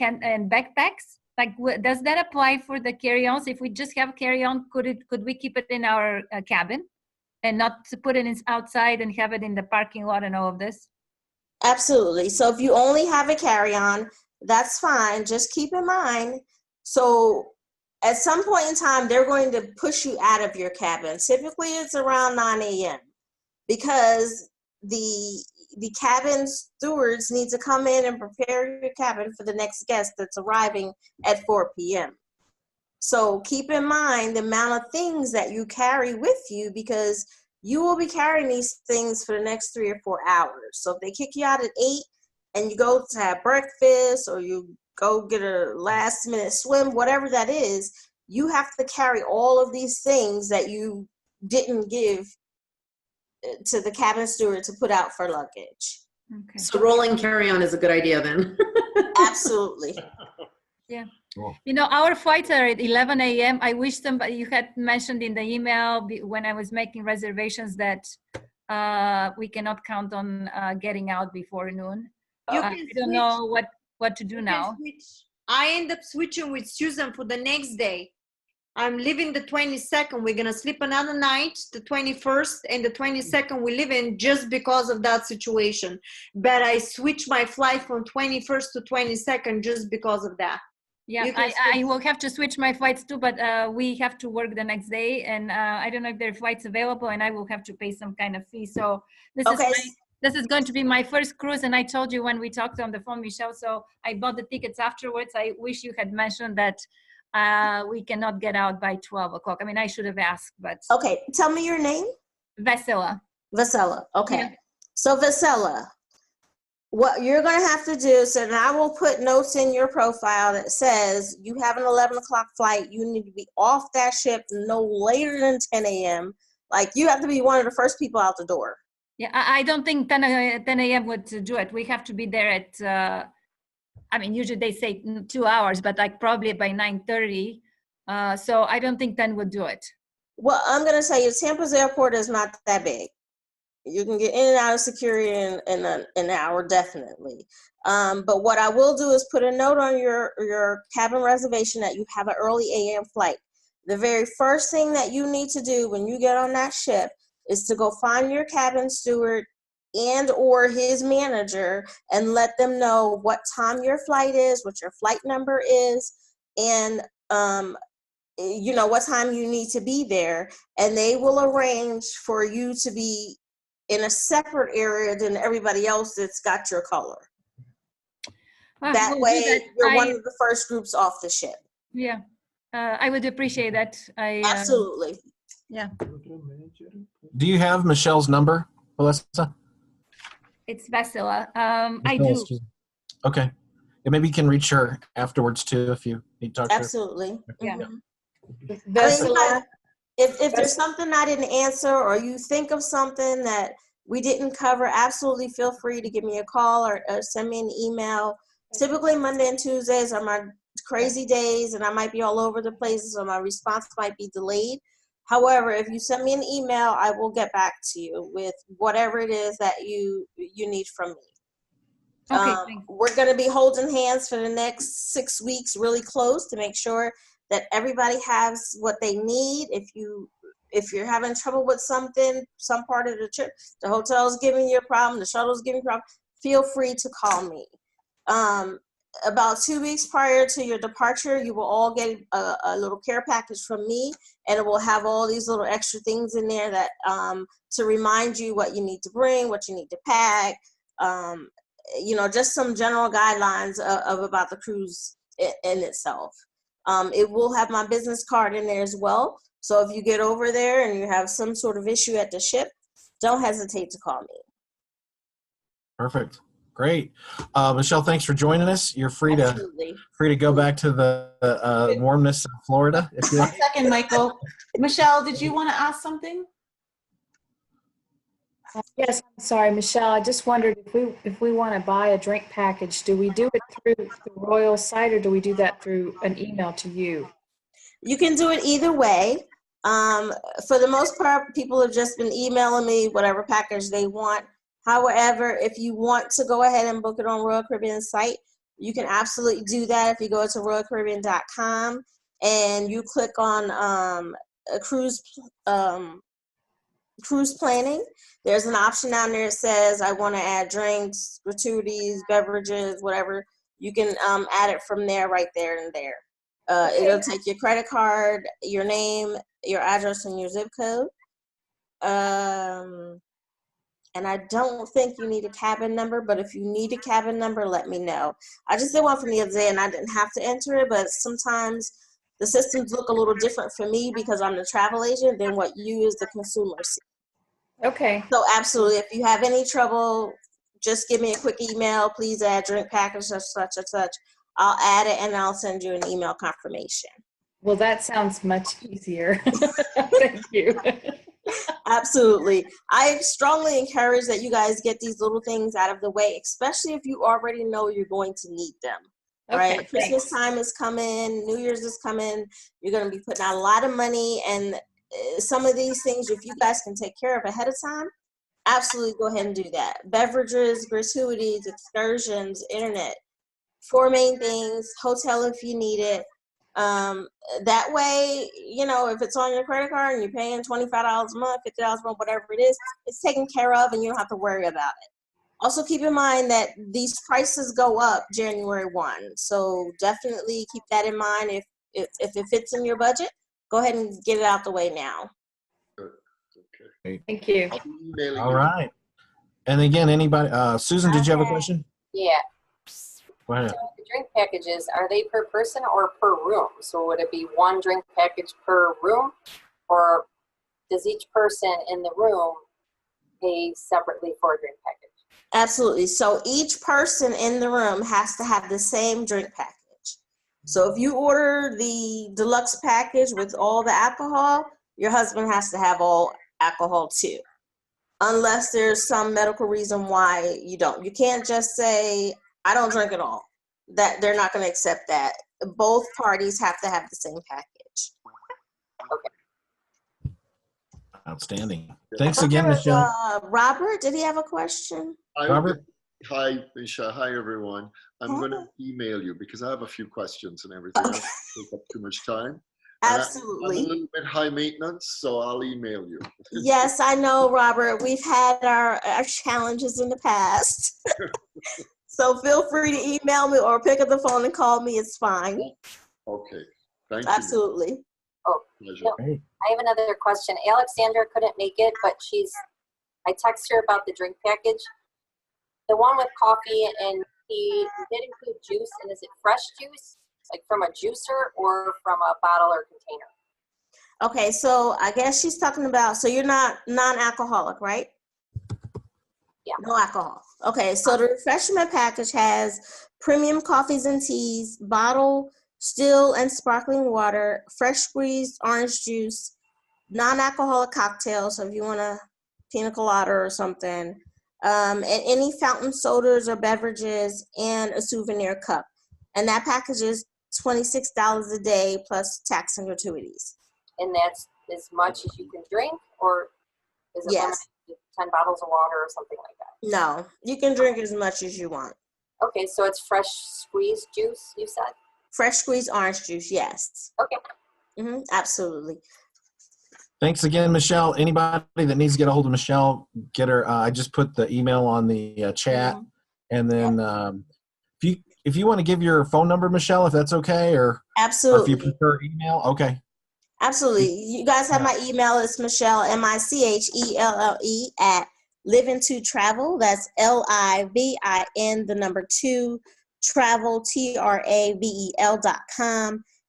backpacks. Like, does that apply for the carry-ons? If we just have carry-on, could we keep it in our cabin and not to put it outside and have it in the parking lot and all of this? Absolutely. So if you only have a carry-on, that's fine. Just keep in mind. So at some point in time, they're going to push you out of your cabin. Typically, it's around 9 a.m. because the cabin stewards need to come in and prepare your cabin for the next guest that's arriving at 4 p.m. So keep in mind the amount of things that you carry with you because you will be carrying these things for the next 3 or 4 hours. So if they kick you out at 8 and you go to have breakfast or you go get a last minute swim, whatever that is, you have to carry all of these things that you didn't give to the cabin steward to put out for luggage. Okay. So rolling carry-on is a good idea then. Absolutely. Yeah. Cool. You know, our flights are at 11 a.m. I wish you had mentioned in the email when I was making reservations that we cannot count on getting out before noon. I don't know what to do now. I end up switching with Susan for the next day. I'm leaving the 22nd. We're going to sleep another night, the 21st, and the 22nd we live in just because of that situation. But I switched my flight from 21st to 22nd just because of that. Yeah, I will have to switch my flights too, but we have to work the next day, and I don't know if there are flights available, and I will have to pay some kind of fee. So this is going to be my first cruise, and I told you when we talked on the phone, Michelle, so I bought the tickets afterwards. I wish you had mentioned that we cannot get out by 12 o'clock. I mean, I should have asked, but. Okay, tell me your name. Vasila. Vasila, okay. Yeah. So Vasila, what you're going to have to do, and I will put notes in your profile that says you have an 11 o'clock flight. You need to be off that ship no later than 10 a.m. Like, you have to be one of the first people out the door. Yeah, I don't think 10 a.m. would do it. We have to be there at I mean, usually they say 2 hours, but like probably by 9:30. So I don't think 10 would do it. Well, I'm going to tell you, Tampa's airport is not that big. You can get in and out of security in an hour, definitely. But what I will do is put a note on your cabin reservation that you have an early AM flight. The very first thing that you need to do when you get on that ship is to go find your cabin steward and or his manager and let them know what time your flight is, what your flight number is, and you know what time you need to be there, and they will arrange for you to be in a separate area than everybody else that's got your color. That We'll do way that. you're one of the first groups off the ship. Yeah, I would appreciate that. Absolutely. Yeah. Do you have Michelle's number, Melissa? It's Vasila. I do. Okay. And maybe you can reach her afterwards too if you need to talk to her. Absolutely. Yeah. Mhm. Vasila, If there's something I didn't answer or you think of something that we didn't cover, absolutely feel free to give me a call or send me an email. Typically Monday and Tuesdays are my crazy days and I might be all over the place, so my response might be delayed. However, if you send me an email, I will get back to you with whatever it is that you need from me. Okay, thanks. We're going to be holding hands for the next 6 weeks really close to make sure that everybody has what they need. If you're having trouble with something, some part of the trip, the hotel's giving you a problem, the shuttle's giving you a problem, feel free to call me. About 2 weeks prior to your departure, you will all get a little care package from me, and it will have all these little extra things in there that to remind you what you need to bring, what you need to pack, you know, just some general guidelines of about the cruise in itself. It will have my business card in there as well. So if you get over there and you have some sort of issue at the ship, don't hesitate to call me. Perfect. Great. Michelle, thanks for joining us. You're free Absolutely. to go back to the warmness of Florida if you 1 like. second, Michael. Michelle, did you want to ask something? yes, I'm sorry, Michelle, I just wondered if we want to buy a drink package, do we do it through the Royal site or do we do that through an email to you? You can do it either way. For the most part, people have just been emailing me whatever package they want. However, if you want to go ahead and book it on Royal Caribbean site, you can absolutely do that if you go to royalcaribbean.com and you click on a cruise planning. There's an option down there that says I want to add drinks, gratuities, beverages, whatever. You can add it from there, right there and there. It'll take your credit card, your name, your address, and your zip code. And I don't think you need a cabin number, but if you need a cabin number, let me know. I just did one from the other day and I didn't have to enter it, but sometimes the systems look a little different for me because I'm the travel agent than what you as the consumer see. Okay. So absolutely, if you have any trouble, just give me a quick email. Please add drink package such, such, and such. I'll add it and I'll send you an email confirmation. Well, that sounds much easier. Thank you. Absolutely. I strongly encourage that you guys get these little things out of the way, especially if you already know you're going to need them. Okay, Right? Christmas thanks. time is coming, New Year's is coming. You're going to be putting out a lot of money, and some of these things, if you guys can take care of ahead of time, absolutely go ahead and do that. Beverages, gratuities, excursions, internet, 4 main things, hotel if you need it. That way, you know, if it's on your credit card and you're paying $25 a month, $50 a month, whatever it is, it's taken care of and you don't have to worry about it. Also keep in mind that these prices go up January 1. So definitely keep that in mind. If it fits in your budget, go ahead and get it out the way now. Thank you. All right. And again, anybody, Susan, did you have a question? Yeah. Go ahead. So the drink packages, are they per person or per room? So would it be one drink package per room, or does each person in the room pay separately for a drink package? Absolutely. So each person in the room has to have the same drink package. So if you order the deluxe package with all the alcohol, your husband has to have all alcohol too, unless there's some medical reason why you don't. You can't just say, I don't drink at all. that they're not going to accept that. Both parties have to have the same package. Outstanding. Thanks again, Michelle. Robert, did he have a question? Robert? Hi, Misha. Hi, everyone. I'm going to email you because I have a few questions and everything. I don't want to take up too much time. Absolutely. I'm a little bit high maintenance, so I'll email you. Yes, I know, Robert. We've had our challenges in the past. So feel free to email me or pick up the phone and call me. It's fine. Okay. Thank you. Absolutely. Oh, Pleasure. no, I have another question. Alexandra couldn't make it, but I texted her about the drink package. The one with coffee and tea, did include juice, and is it fresh juice, like from a juicer or from a bottle or container? Okay, so I guess she's talking about, so you're not non-alcoholic, right? Yeah. No alcohol. Okay, so the refreshment package has premium coffees and teas, bottle, still and sparkling water, fresh squeezed orange juice, non-alcoholic cocktails, so if you want a pina colada or something, and any fountain sodas or beverages, and a souvenir cup. And that package is $26 a day plus tax and gratuities. And that's as much as you can drink, or is it limited to 10 bottles of water or something like that? No, you can drink as much as you want. Okay, so it's fresh squeezed juice, you said? Fresh squeezed orange juice, yes. Okay. Absolutely. Thanks again, Michelle. Anybody that needs to get a hold of Michelle, get her. I just put the email on the chat. And then if you want to give your phone number, Michelle, if that's okay, or absolutely, or if you prefer email, okay. Absolutely. You guys have my email. It's Michelle, MICHELLE at Living2 Travel. That's LIVIN, the number 2, travel, TRAVEL.com.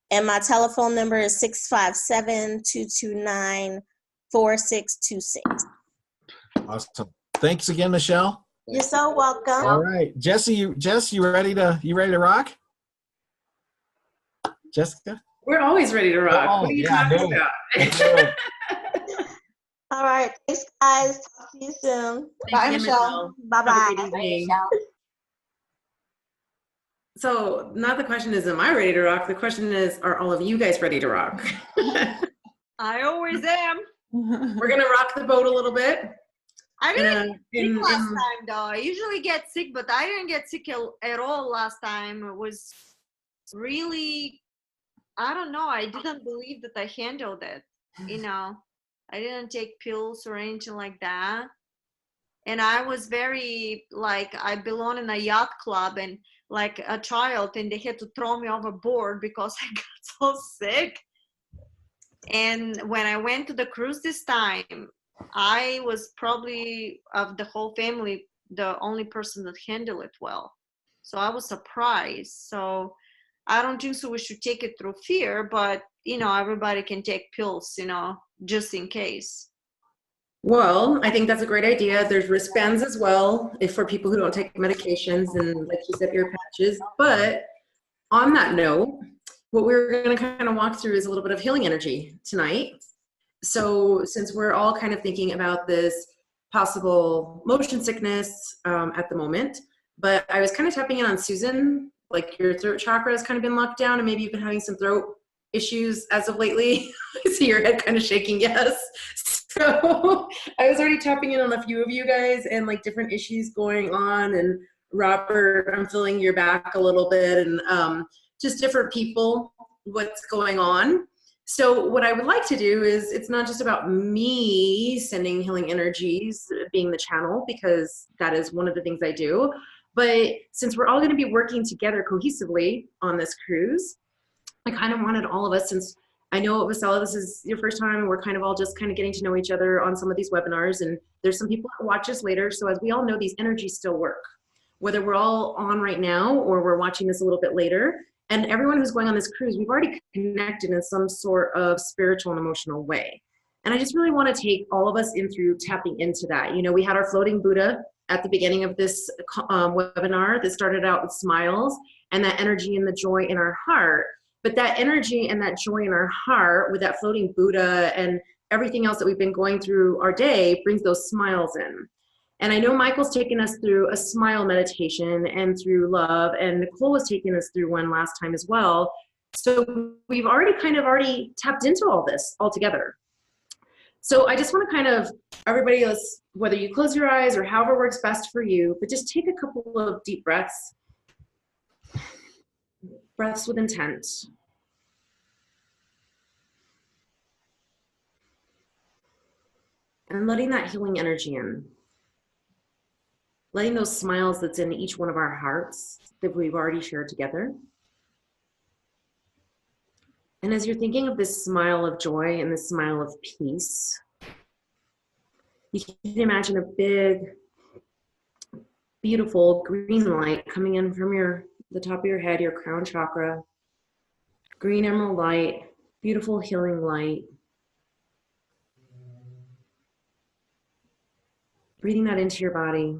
And my telephone number is 657-229-4626. Awesome. Thanks again, Michelle. You're so welcome. All right, Jess, you ready to rock? Jessica? We're always ready to rock. Oh, what are you yeah, talking about? All right. Thanks, guys. Talk to you soon. Bye, Michelle. Bye-bye. Have a good evening. So not the question is, am I ready to rock? The question is, are all of you guys ready to rock? I always am. We're going to rock the boat a little bit. I didn't get sick last time, though. I usually get sick, but I didn't get sick at all last time. It was really, I don't know. I didn't believe that I handled it. You know, I didn't take pills or anything like that. And I was very, like, I belong in a yacht club and like a child, and they had to throw me overboard because I got so sick. And when I went to the cruise this time, I was probably, of the whole family, the only person that handled it well. So I was surprised. So I don't think so we should take it through fear, but, you know, everybody can take pills, you know, just in case. Well, I think that's a great idea. There's wristbands as well, if for people who don't take medications, and like you said, ear patches. But on that note, what we're going to kind of walk through is a little bit of healing energy tonight. So since we're all kind of thinking about this possible motion sickness at the moment, but I was kind of tapping in on Susan, like your throat chakra has kind of been locked down, and maybe you've been having some throat issues as of lately. I see your head kind of shaking, yes. So I was already tapping in on a few of you guys and like different issues going on. And Robert, I'm feeling your back a little bit, and just different people, what's going on. So what I would like to do is, it's not just about me sending healing energies, being the channel, because that is one of the things I do. But since we're all going to be working together cohesively on this cruise, I kind of wanted all of us, since I know, Vasella, this is your first time, and we're kind of all just kind of getting to know each other on some of these webinars, and there's some people that watch us later. So as we all know, these energies still work, whether we're all on right now or we're watching this a little bit later. And everyone who's going on this cruise, we've already connected in some sort of spiritual and emotional way. And I just really want to take all of us in through tapping into that. You know, we had our floating Buddha at the beginning of this webinar that started out with smiles and that energy and the joy in our heart. But that energy and that joy in our heart with that floating Buddha and everything else that we've been going through our day brings those smiles in. And I know Michael's taken us through a smile meditation and through love, and Nicole was taking us through one last time as well. So we've already tapped into all this all together. So I just want to kind of, everybody else, whether you close your eyes or however works best for you, but just take a couple of deep breaths. Breaths with intent. And letting that healing energy in. Letting those smiles that's in each one of our hearts that we've already shared together. And as you're thinking of this smile of joy and this smile of peace, you can imagine a big, beautiful green light coming in from the top of your head, your crown chakra. Green emerald light, beautiful healing light. Breathing that into your body.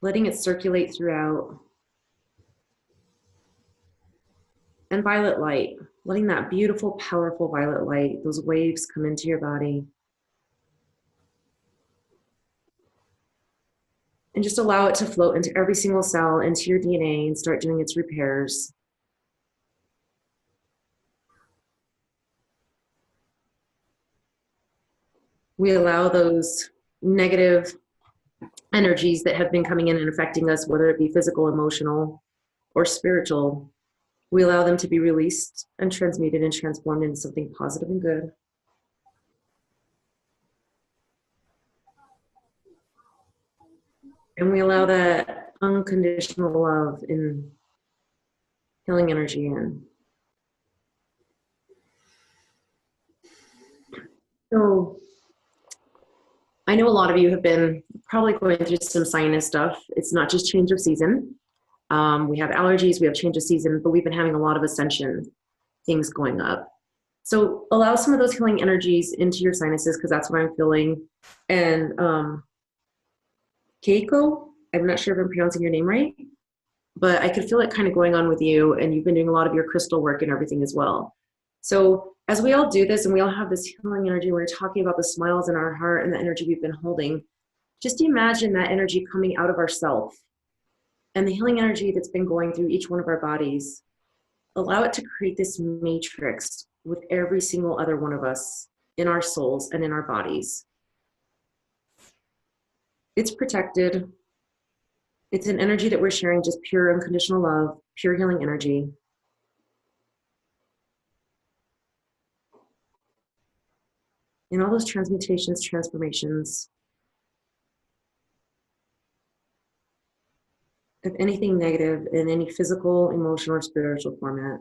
Letting it circulate throughout. And violet light, letting that beautiful, powerful violet light, those waves come into your body. And just allow it to float into every single cell, into your DNA, and start doing its repairs. We allow those negative energies that have been coming in and affecting us, whether it be physical, emotional, or spiritual, we allow them to be released and transmuted and transformed into something positive and good. And we allow that unconditional love and healing energy in. So I know a lot of you have been probably going through some sinus stuff. It's not just change of season. We have allergies, we have change of season, but we've been having a lot of ascension things going up. So allow some of those healing energies into your sinuses, because that's what I'm feeling. And Keiko, I'm not sure if I'm pronouncing your name right, but I could feel it kind of going on with you, and you've been doing a lot of your crystal work and everything as well. So as we all do this and we all have this healing energy, we're talking about the smiles in our heart and the energy we've been holding. Just imagine that energy coming out of ourself and the healing energy that's been going through each one of our bodies. Allow it to create this matrix with every single other one of us in our souls and in our bodies. It's protected. It's an energy that we're sharing, just pure unconditional love, pure healing energy. And all those transmutations, transformations of anything negative in any physical, emotional, or spiritual format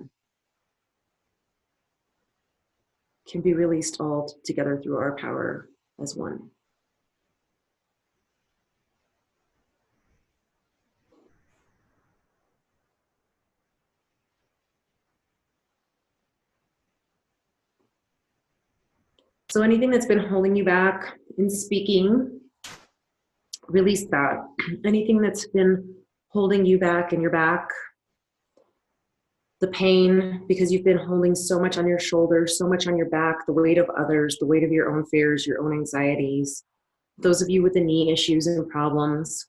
can be released all together through our power as one. So anything that's been holding you back in speaking, release that. Anything that's been holding you back in your back, the pain, because you've been holding so much on your shoulders, so much on your back, the weight of others, the weight of your own fears, your own anxieties. Those of you with the knee issues and problems.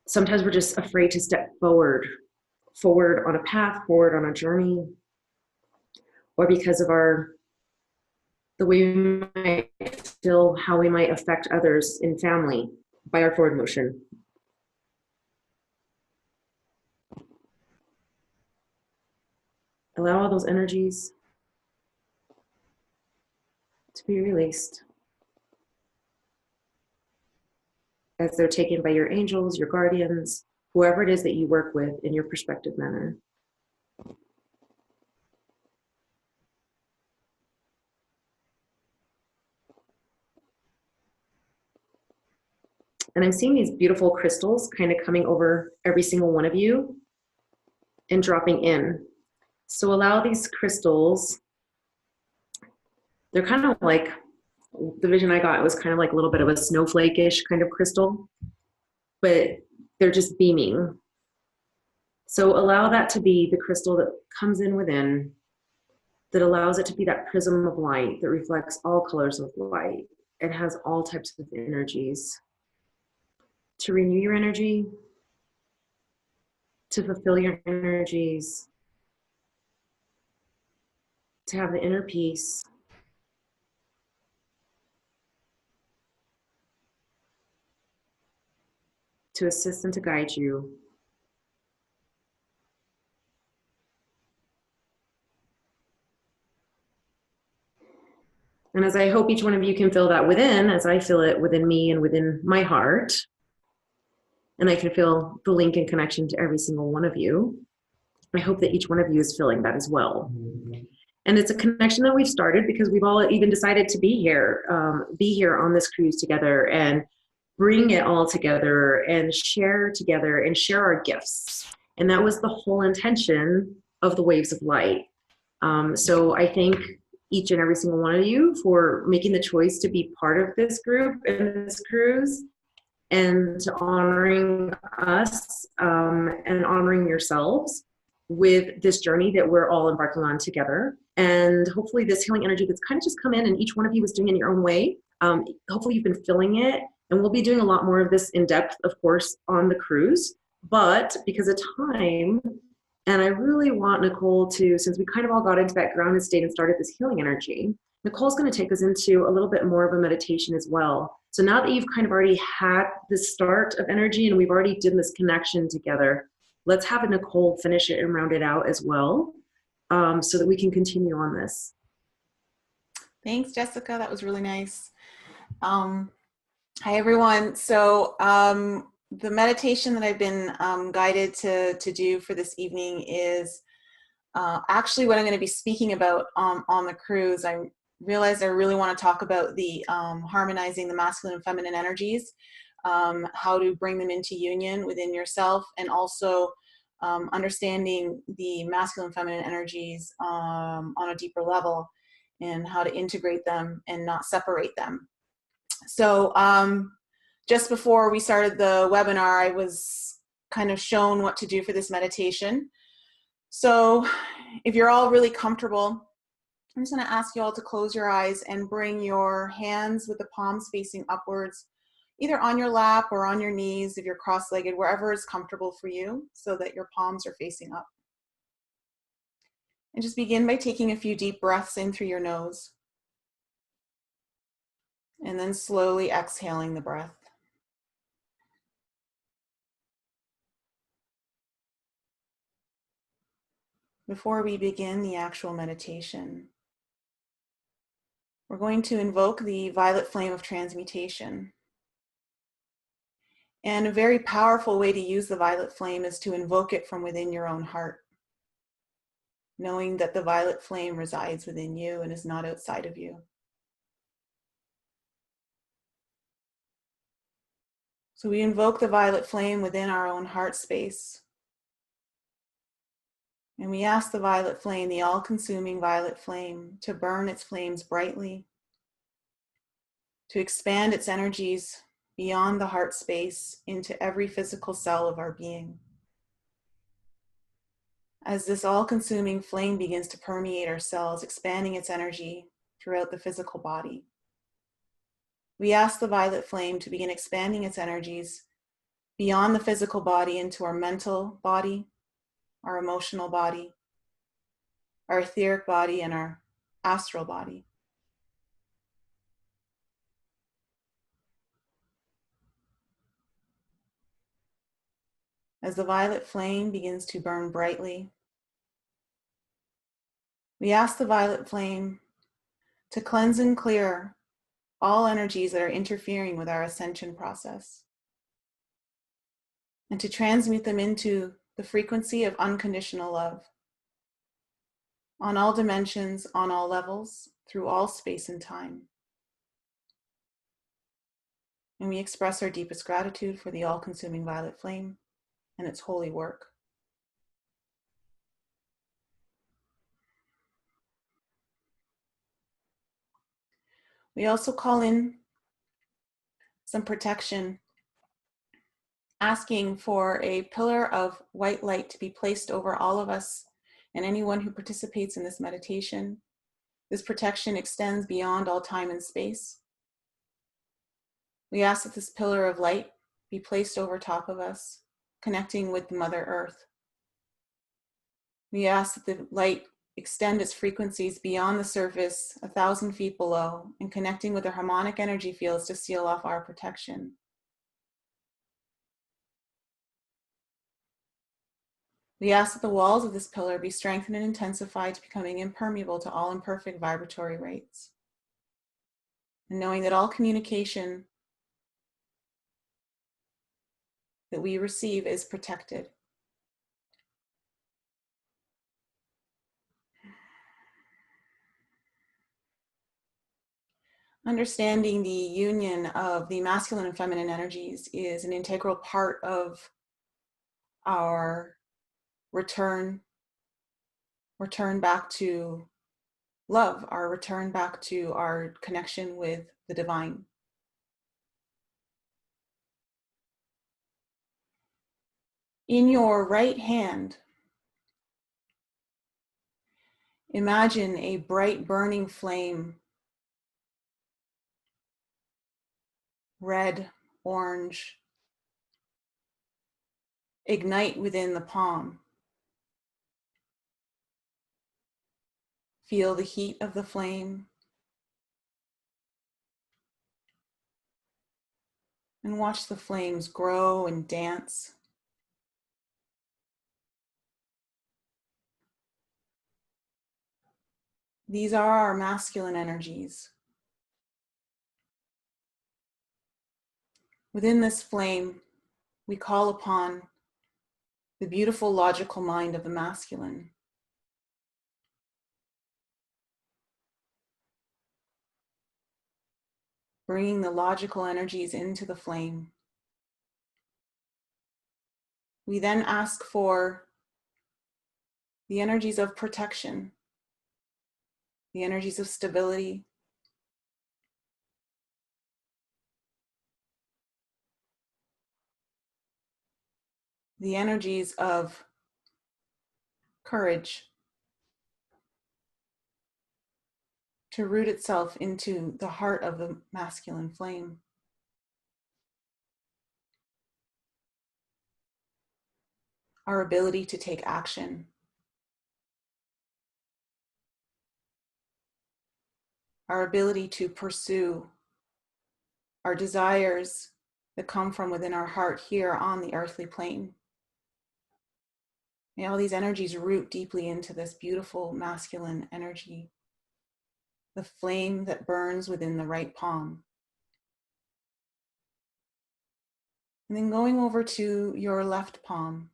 Sometimes we're just afraid to step forward on a path, forward on a journey, or because of the way we might feel, how we might affect others in family by our forward motion. Allow all those energies to be released as they're taken by your angels, your guardians, whoever it is that you work with in your perspective manner. And I'm seeing these beautiful crystals kind of coming over every single one of you and dropping in. So allow these crystals, they're kind of like, the vision I got was kind of like a little bit of a snowflake-ish kind of crystal, but they're just beaming. So allow that to be the crystal that comes in within that allows it to be that prism of light that reflects all colors of light. It has all types of energies. To renew your energy, to fulfill your energies, to have the inner peace, to assist and to guide you. And as I hope each one of you can feel that within, as I feel it within me and within my heart, and I can feel the link and connection to every single one of you, I hope that each one of you is feeling that as well. And it's a connection that we've started because we've all even decided to be here on this cruise together and bring it all together and share together and share our gifts. And that was the whole intention of the Waves of Light. So I thank each and every single one of you for making the choice to be part of this group and this cruise, and to honoring us and honoring yourselves with this journey that we're all embarking on together. And hopefully this healing energy that's kind of just come in and each one of you was doing it in your own way. Hopefully you've been feeling it, and we'll be doing a lot more of this in depth, of course, on the cruise, but because of time, and I really want Nicole to, since we kind of all got into that grounded state and started this healing energy, Nicole's going to take us into a little bit more of a meditation as well. So now that you've kind of already had the start of energy and we've already done this connection together, let's have Nicole finish it and round it out as well, so that we can continue on this. Thanks, Jessica. That was really nice. Hi, everyone. So the meditation that I've been guided to do for this evening is actually what I'm going to be speaking about on the cruise. I realized I really want to talk about the harmonizing the masculine and feminine energies, how to bring them into union within yourself, and also understanding the masculine and feminine energies on a deeper level, and how to integrate them and not separate them. So just before we started the webinar, I was kind of shown what to do for this meditation. So if you're all really comfortable, I'm just going to ask you all to close your eyes and bring your hands with the palms facing upwards, either on your lap or on your knees if you're cross-legged, wherever is comfortable for you, so that your palms are facing up. And just begin by taking a few deep breaths in through your nose, and then slowly exhaling the breath. Before we begin the actual meditation, we're going to invoke the violet flame of transmutation. And a very powerful way to use the violet flame is to invoke it from within your own heart, knowing that the violet flame resides within you and is not outside of you. So we invoke the violet flame within our own heart space. And we ask the violet flame, the all-consuming violet flame, to burn its flames brightly, to expand its energies beyond the heart space into every physical cell of our being. As this all-consuming flame begins to permeate our cells, expanding its energy throughout the physical body, we ask the violet flame to begin expanding its energies beyond the physical body into our mental body, our emotional body, our etheric body, and our astral body. As the violet flame begins to burn brightly, we ask the violet flame to cleanse and clear all energies that are interfering with our ascension process, and to transmute them into the frequency of unconditional love on all dimensions, on all levels, through all space and time. And we express our deepest gratitude for the all-consuming violet flame and its holy work. We also call in some protection, asking for a pillar of white light to be placed over all of us and anyone who participates in this meditation. This protection extends beyond all time and space. We ask that this pillar of light be placed over top of us, connecting with Mother Earth. We ask that the light extend its frequencies beyond the surface 1,000 feet below and connecting with the harmonic energy fields to seal off our protection. We ask that the walls of this pillar be strengthened and intensified to becoming impermeable to all imperfect vibratory rates. And knowing that all communication that we receive is protected. Understanding the union of the masculine and feminine energies is an integral part of our return back to love, our return back to our connection with the divine. In your right hand, imagine a bright burning flame, red, orange, ignite within the palm. Feel the heat of the flame and watch the flames grow and dance. These are our masculine energies. Within this flame, we call upon the beautiful logical mind of the masculine. Bringing the logical energies into the flame. We then ask for the energies of protection, the energies of stability, the energies of courage to root itself into the heart of the masculine flame. Our ability to take action. Our ability to pursue our desires that come from within our heart here on the earthly plane. May all these energies root deeply into this beautiful masculine energy, the flame that burns within the right palm. And then going over to your left palm,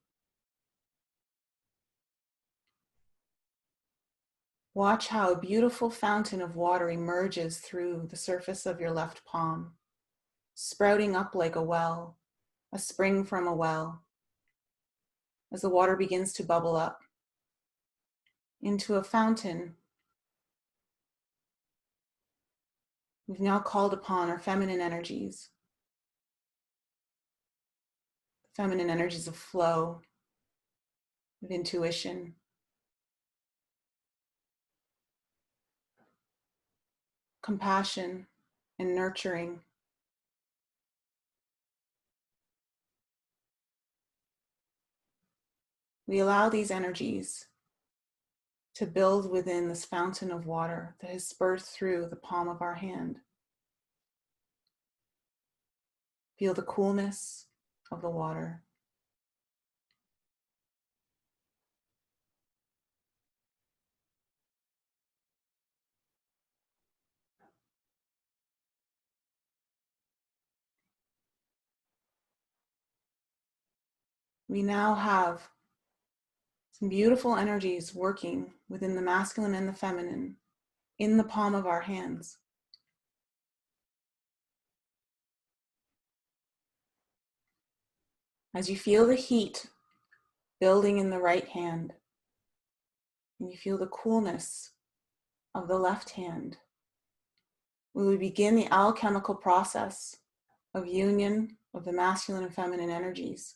watch how a beautiful fountain of water emerges through the surface of your left palm, sprouting up like a well, a spring from a well, as the water begins to bubble up into a fountain. We've now called upon our feminine energies, feminine energies of flow, of intuition, compassion, and nurturing. We allow these energies to build within this fountain of water that has spurted through the palm of our hand. Feel the coolness of the water. We now have some beautiful energies working within the masculine and the feminine in the palm of our hands. As you feel the heat building in the right hand, and you feel the coolness of the left hand, we will begin the alchemical process of union of the masculine and feminine energies.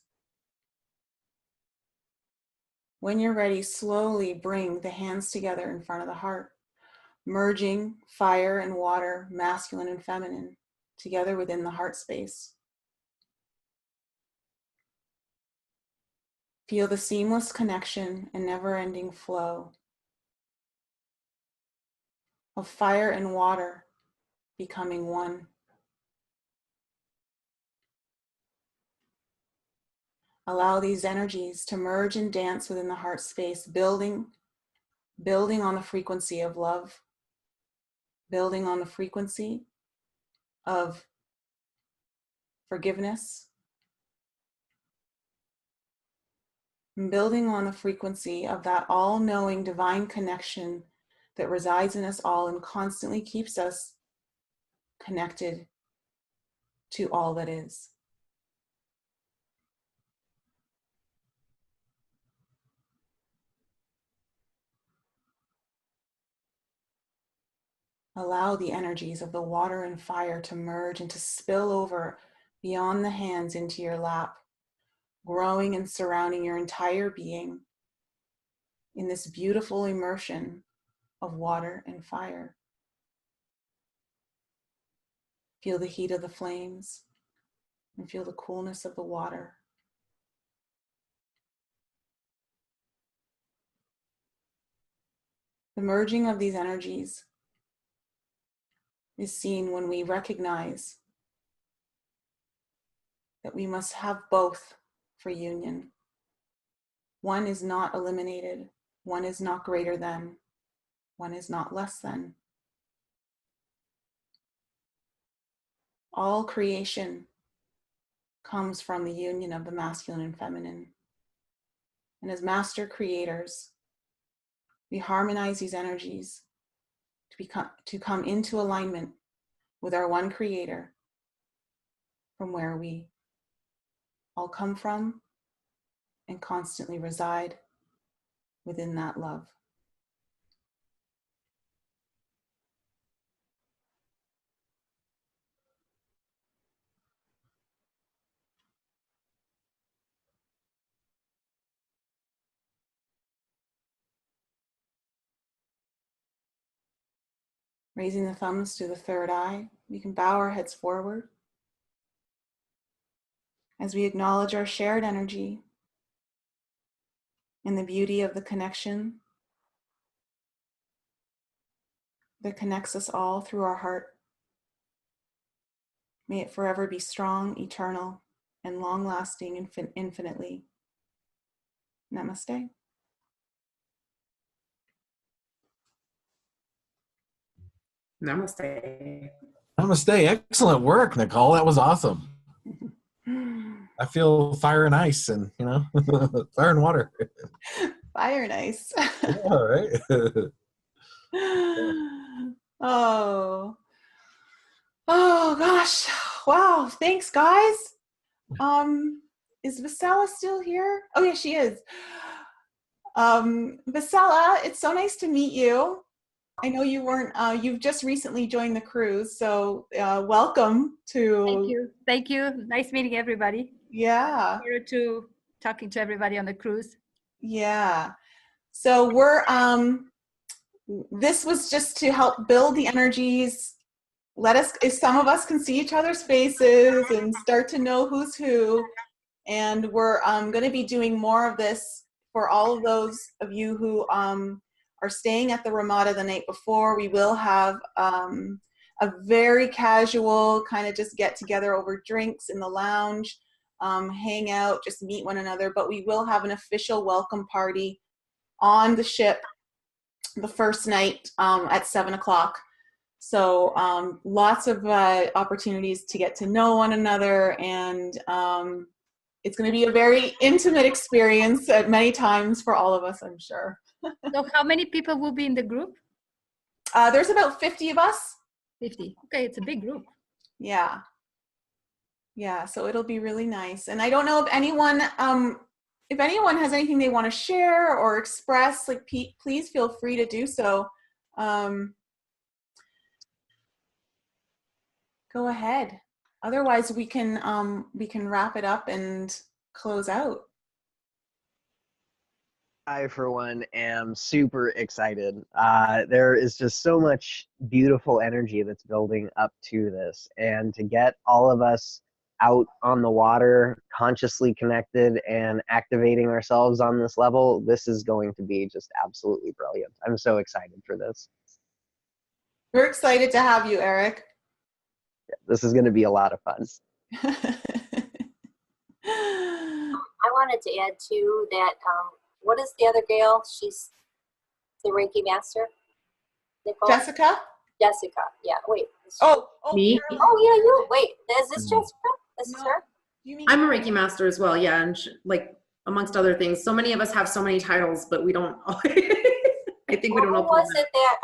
When you're ready, slowly bring the hands together in front of the heart, merging fire and water, masculine and feminine, together within the heart space. Feel the seamless connection and never-ending flow of fire and water becoming one. Allow these energies to merge and dance within the heart space, building on the frequency of love, building on the frequency of forgiveness, and building on the frequency of that all-knowing divine connection that resides in us all and constantly keeps us connected to all that is. Allow the energies of the water and fire to merge and to spill over beyond the hands into your lap, growing and surrounding your entire being in this beautiful immersion of water and fire. Feel the heat of the flames and feel the coolness of the water. The merging of these energies is seen when we recognize that we must have both for union. One is not eliminated, one is not greater than, one is not less than. All creation comes from the union of the masculine and feminine. And as master creators, we harmonize these energies to come into alignment with our one creator, from where we all come from and constantly reside within that love. Raising the thumbs to the third eye, we can bow our heads forward as we acknowledge our shared energy and the beauty of the connection that connects us all through our heart. May it forever be strong, eternal, and long-lasting infinitely. Namaste. Namaste. Namaste. Excellent work, Nicole. That was awesome. I feel fire and ice and, fire and water. Fire and ice. All right. Oh gosh. Wow. Thanks, guys. Is Vasella still here? Oh yeah, she is. Vasella, it's so nice to meet you. I know you weren't, you've just recently joined the cruise, so welcome to... Thank you. Nice meeting everybody. Yeah. Forward to talking to everybody on the cruise. Yeah. So we're, this was just to help build the energies. If some of us can see each other's faces and start to know who's who. And we're going to be doing more of this for all of those of you who are staying at the Ramada the night before. We will have a very casual kind of just get together over drinks in the lounge, hang out, just meet one another. But we will have an official welcome party on the ship the first night at 7 o'clock. So lots of opportunities to get to know one another, and it's going to be a very intimate experience at many times for all of us, I'm sure. So how many people will be in the group? There's about 50 of us. 50. Okay, it's a big group. Yeah. Yeah, so it'll be really nice. And I don't know if anyone has anything they want to share or express, like please feel free to do so. Go ahead. Otherwise, we can wrap it up and close out. I, for one, am super excited. There is just so much beautiful energy that's building up to this. And to get all of us out on the water, consciously connected and activating ourselves on this level, this is going to be just absolutely brilliant. I'm so excited for this. We're excited to have you, Eric. This is going to be a lot of fun. I wanted to add too that what is the other gal? She's the Reiki master. Nicole? Jessica? Jessica. Yeah. Wait. Me? Carolyn. Oh yeah, you. Wait. Is this Jessica? This is No. her. You mean I'm a Reiki master as well, yeah, and like amongst other things. So many of us have so many titles, but we don't. I think we don't know. Who was it that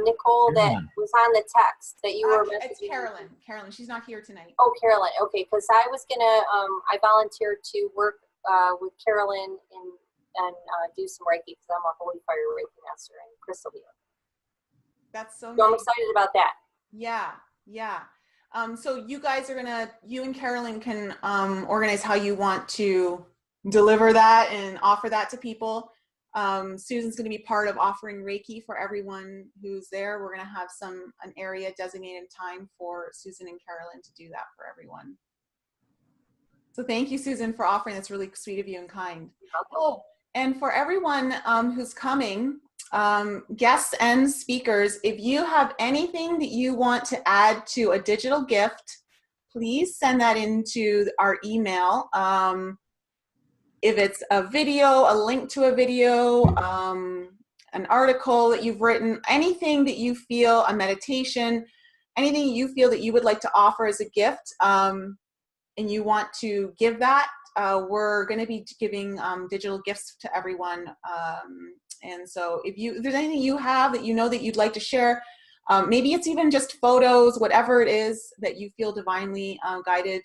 Nicole that was on the text that you were messaging? It's Carolyn. Carolyn, she's not here tonight. Oh, Carolyn. Okay, because I was gonna. I volunteered to work with Carolyn and do some Reiki because I'm a Holy Fire Reiki master and crystal healer. That's so So nice. I'm excited about that. Yeah, yeah. So you guys are you and Carolyn can organize how you want to deliver that and offer that to people. Susan's going to be part of offering Reiki for everyone who's there. We're going to have an area designated time for Susan and Carolyn to do that for everyone. So thank you, Susan, for offering. That's really sweet of you and kind. Oh, and for everyone who's coming, guests and speakers, if you have anything that you want to add to a digital gift, please send that into our email. If it's a video, a link to a video, an article that you've written, anything that you feel, a meditation, anything you feel that you would like to offer as a gift, and you want to give that, we're going to be giving digital gifts to everyone. And so if there's anything you have that you know that you'd like to share, maybe it's even just photos, whatever it is that you feel divinely guided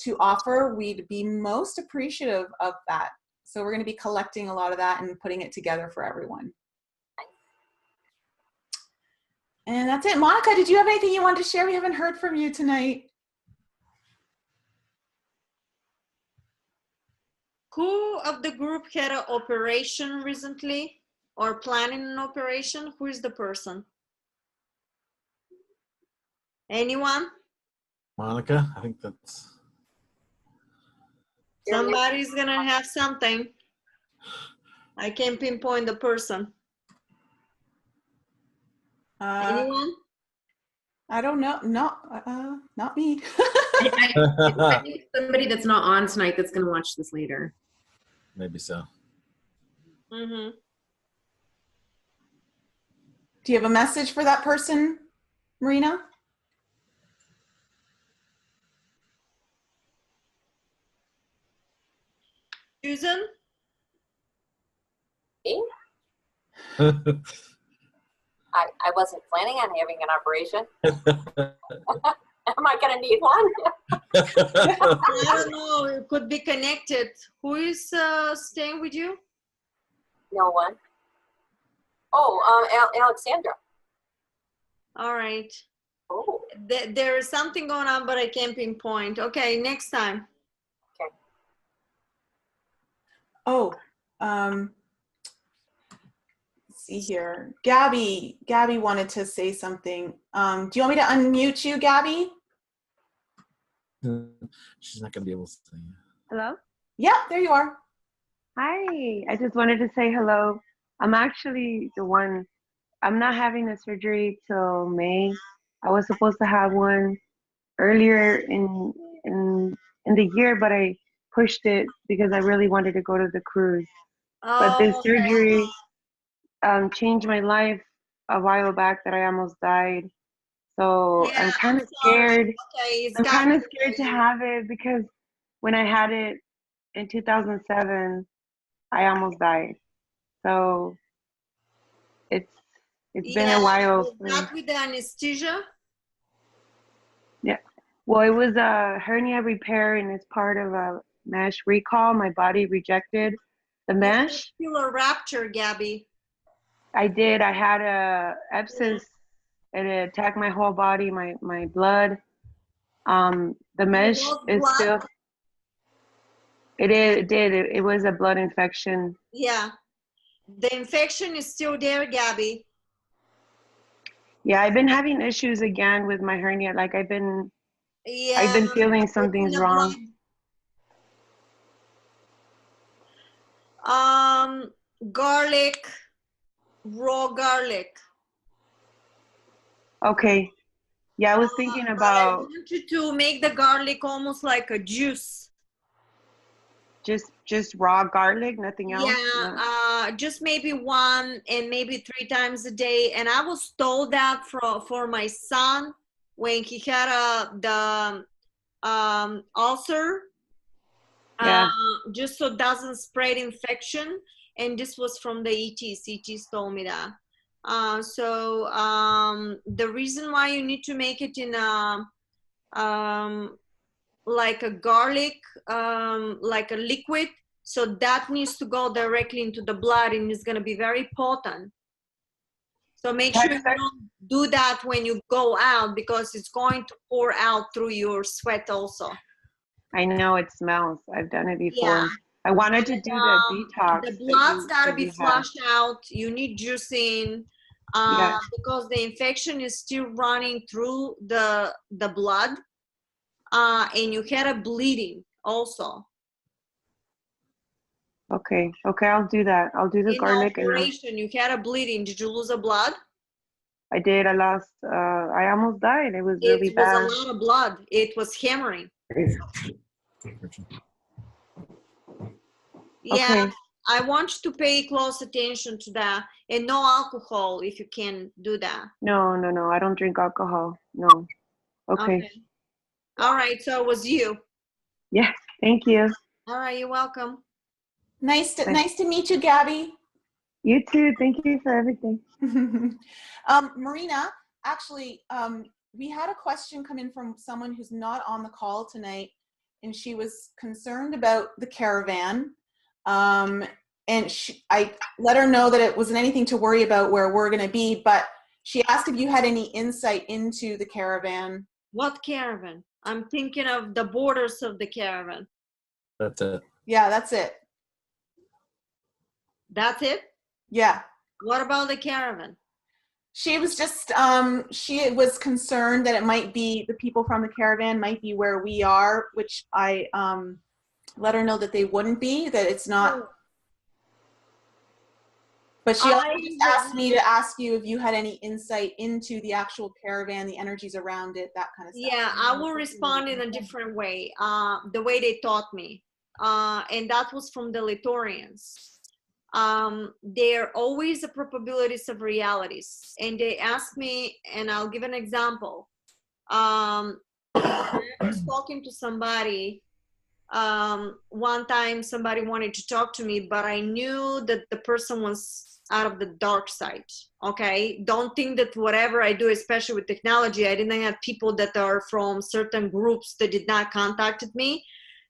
to offer, we'd be most appreciative of that. So we're going to be collecting a lot of that and putting it together for everyone. And that's it. Monica, did you have anything you wanted to share? We haven't heard from you tonight. Who of the group had an operation recently or planning an operation? Who is the person? Anyone? Monica, I think that's. Somebody's gonna have something. I can't pinpoint the person. Anyone? I don't know. No, not me. I think it's somebody that's not on tonight that's going to watch this later. Maybe so. Mm-hmm. Do you have a message for that person, Marina? Susan? Me? I wasn't planning on having an operation. Am I gonna need one? I don't know. It could be connected. Who is staying with you? No one. Oh, Alexandra. All right. Oh. There is something going on, but I can't pinpoint. Okay, next time. Okay. Oh, let's see here. Gabby wanted to say something. Do you want me to unmute you, Gabby? She's not going to be able to say it. Hello? Yeah, there you are. Hi, I just wanted to say hello. I'm actually I'm not having a surgery till May. I was supposed to have one earlier in the year, but I pushed it because I really wanted to go to the cruise. But this surgery changed my life a while back that I almost died. So Yeah, I'm kind of scared. Okay, I'm kind of scared to have it because when I had it in 2007, I almost died. So it's been a while. Not with the anesthesia? Yeah. Well, it was a hernia repair and it's part of a mesh recall. My body rejected the mesh. Muscular rupture, Gabby. I did. I had a abscess. It attacked my whole body, my blood. The mesh is still. It did. It was a blood infection. Yeah. The infection is still there, Gabby. Yeah, I've been having issues again with my hernia. Like I've been feeling something's wrong. Garlic, raw garlic. Okay. Yeah, I was thinking But I about want you to make the garlic almost like a juice. just raw garlic, nothing else. Yeah, just maybe 1 and maybe 3 times a day. And I was told that for my son when he had the ulcer. Yeah. Just so it doesn't spread infection. And this was from the ETs. ETs told me that. The reason why you need to make it in a like a garlic, like a liquid, so that needs to go directly into the blood and it's going to be very potent. So make sure you don't do that when you go out because it's going to pour out through your sweat also. I know it smells. I've done it before. Yeah. I wanted to do the detox. The blood's got to be flushed out. You need juicing because the infection is still running through the blood, and you had a bleeding also. Okay, I'll do that. I'll do the garlic. Operation, you had a bleeding. Did you lose a blood? I did. I lost. I almost died. It was really bad. It was a lot of blood. It was hammering. Yeah, okay. I want you to pay close attention to that, and no alcohol if you can do that. No. I don't drink alcohol. No. Okay. All right. So it was you. Yeah. Thank you. All right. You're welcome. Nice to meet you, Gabby. You too. Thank you for everything. Marina, actually, we had a question come in from someone who's not on the call tonight, and she was concerned about the caravan. And I let her know that it wasn't anything to worry about where we're going to be, but she asked if you had any insight into the caravan. What caravan? I'm thinking of the borders of the caravan. That's it. Yeah, that's it. That's it? Yeah. What about the caravan? She was just, she was concerned that it might be, the people from the caravan might be where we are, which I let her know that they wouldn't be, that it's not. But she also just asked me to ask you if you had any insight into the actual caravan, the energies around it, that kind of stuff. Yeah, I will respond in a different way, the way they taught me. And that was from the Littorians. They're always the probabilities of realities. And they asked me, and I'll give an example. I was talking to somebody. One time somebody wanted to talk to me, but I knew that the person was out of the dark side. Okay, don't think that whatever I do, especially with technology, I didn't have people that are from certain groups that did not contacted me.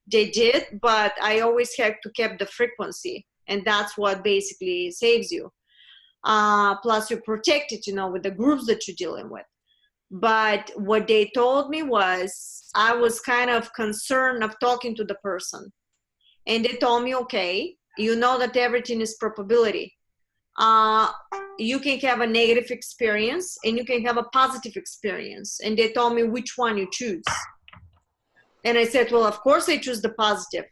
They did, but I always have to keep the frequency, and that's what basically saves you. Plus you're protected, with the groups that you're dealing with. But what they told me was, I was kind of concerned of talking to the person. And they told me, okay, you know that everything is probability. You can have a negative experience and you can have a positive experience. And they told me which one you choose. And I said, well, of course I choose the positive.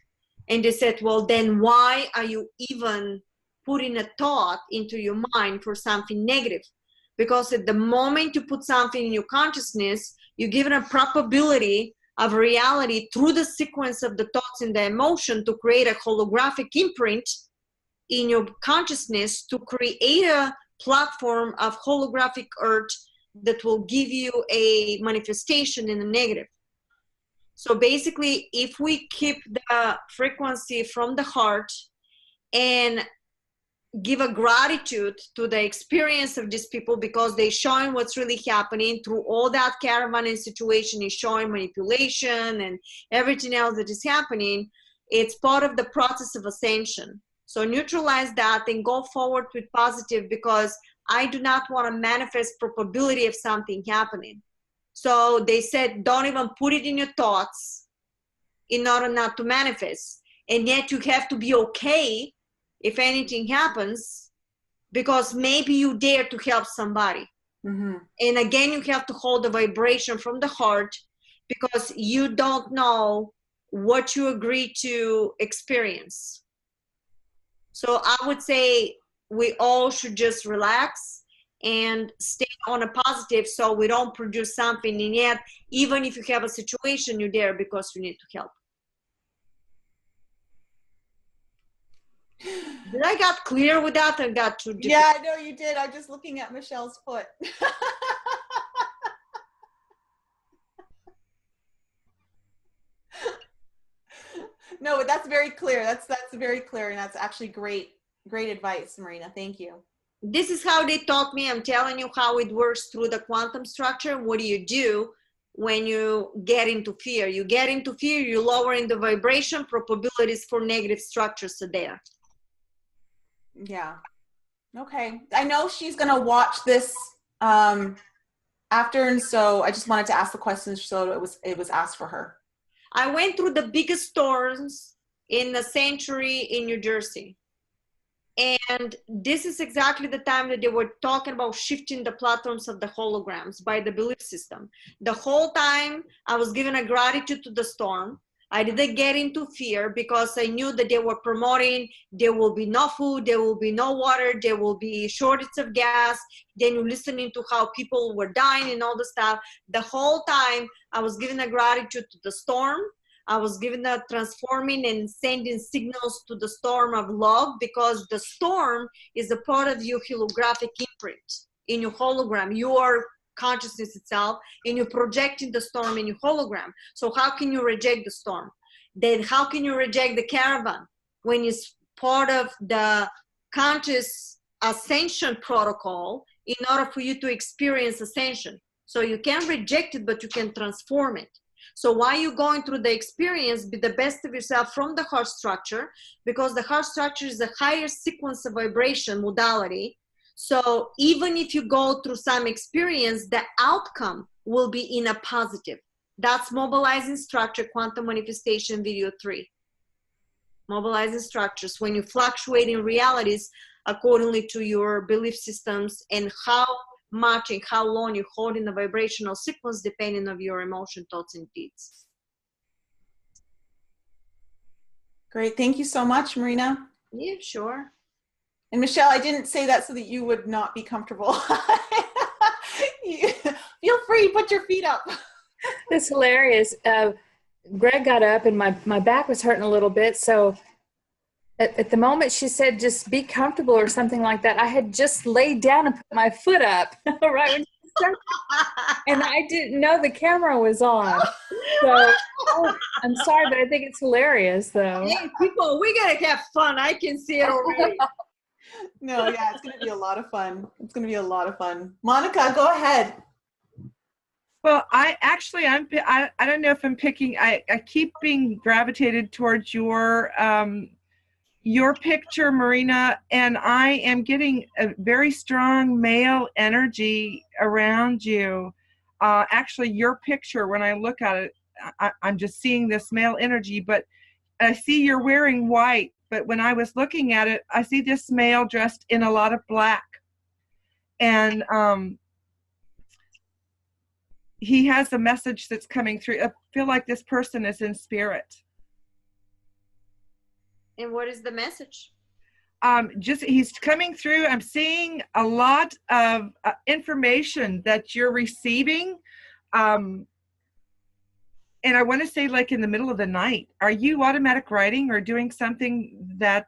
And they said, well, then why are you even putting a thought into your mind for something negative? Because at the moment you put something in your consciousness, you're given a probability of reality through the sequence of the thoughts and the emotion to create a holographic imprint in your consciousness to create a platform of holographic earth that will give you a manifestation in the negative. So basically, if we keep the frequency from the heart and give a gratitude to the experience of these people, because they're showing what's really happening through all that caravan and situation is showing manipulation and everything else that is happening. It's part of the process of ascension. So neutralize that and go forward with positive, because I do not want to manifest probability of something happening. So they said, don't even put it in your thoughts in order not to manifest. and yet you have to be okay if anything happens, because maybe you dare to help somebody. Mm-hmm. And again, you have to hold the vibration from the heart, because you don't know what you agree to experience. So I would say we all should just relax and stay on a positive, so we don't produce something, and yet even if you have a situation, you're there because you need to help. Did I got clear with that? I got too difficult? Yeah, I know you did. I'm just looking at Michelle's foot. No, but that's very clear. That's very clear, and that's actually great advice, Marina. Thank you. This is how they taught me. I'm telling you how it works through the quantum structure. What do you do when you get into fear? You get into fear, you're lowering the vibration, probabilities for negative structures are there. Yeah. Okay. I know she's going to watch this after, and so I just wanted to ask the questions so it was asked for her. I went through the biggest storms in the century in New Jersey. And this is exactly the time that they were talking about shifting the platforms of the holograms by the belief system. The whole time I was giving a gratitude to the storm. I didn't get into fear because I knew that they were promoting there will be no food, there will be no water, there will be shortage of gas. Then you're listening to how people were dying and all the stuff. The whole time I was giving a gratitude to the storm. I was giving a transforming and sending signals to the storm of love, because the storm is a part of your holographic imprint in your hologram. Your consciousness itself, and you're projecting the storm in your hologram. So how can you reject the storm? Then how can you reject the caravan when it's part of the conscious ascension protocol in order for you to experience ascension? So you can reject it, but you can transform it. So while you're going through the experience, be the best of yourself from the heart structure, because the heart structure is the higher sequence of vibration modality. So even if you go through some experience, the outcome will be in a positive. That's mobilizing structure, quantum manifestation, video 3. Mobilizing structures, when you fluctuate in realities accordingly to your belief systems and how much and how long you hold in the vibrational sequence depending on your emotion, thoughts, and deeds. Great. Thank you so much, Marina. Yeah, sure. And Michelle, I didn't say that so that you would not be comfortable. Feel free, put your feet up. It's hilarious. Greg got up and my back was hurting a little bit. So at the moment she said, just be comfortable or something like that, I had just laid down and put my foot up right when she started. And I didn't know the camera was on. So I'm sorry, but I think it's hilarious though. Hey, people, we gotta have fun. I can see it already. No, yeah, it's going to be a lot of fun. It's going to be a lot of fun. Monica, go ahead. Well, I don't know if I'm picking, I keep being gravitated towards your picture, Marina, and I am getting a very strong male energy around you. Actually, your picture, when I look at it, I'm just seeing this male energy, but I see you're wearing white. But when I was looking at it, I see this male dressed in a lot of black. And he has a message that's coming through. I feel like this person is in spirit. And what is the message? He's coming through. I'm seeing a lot of information that you're receiving. And I want to say, like, in the middle of the night, are you automatic writing or doing something that,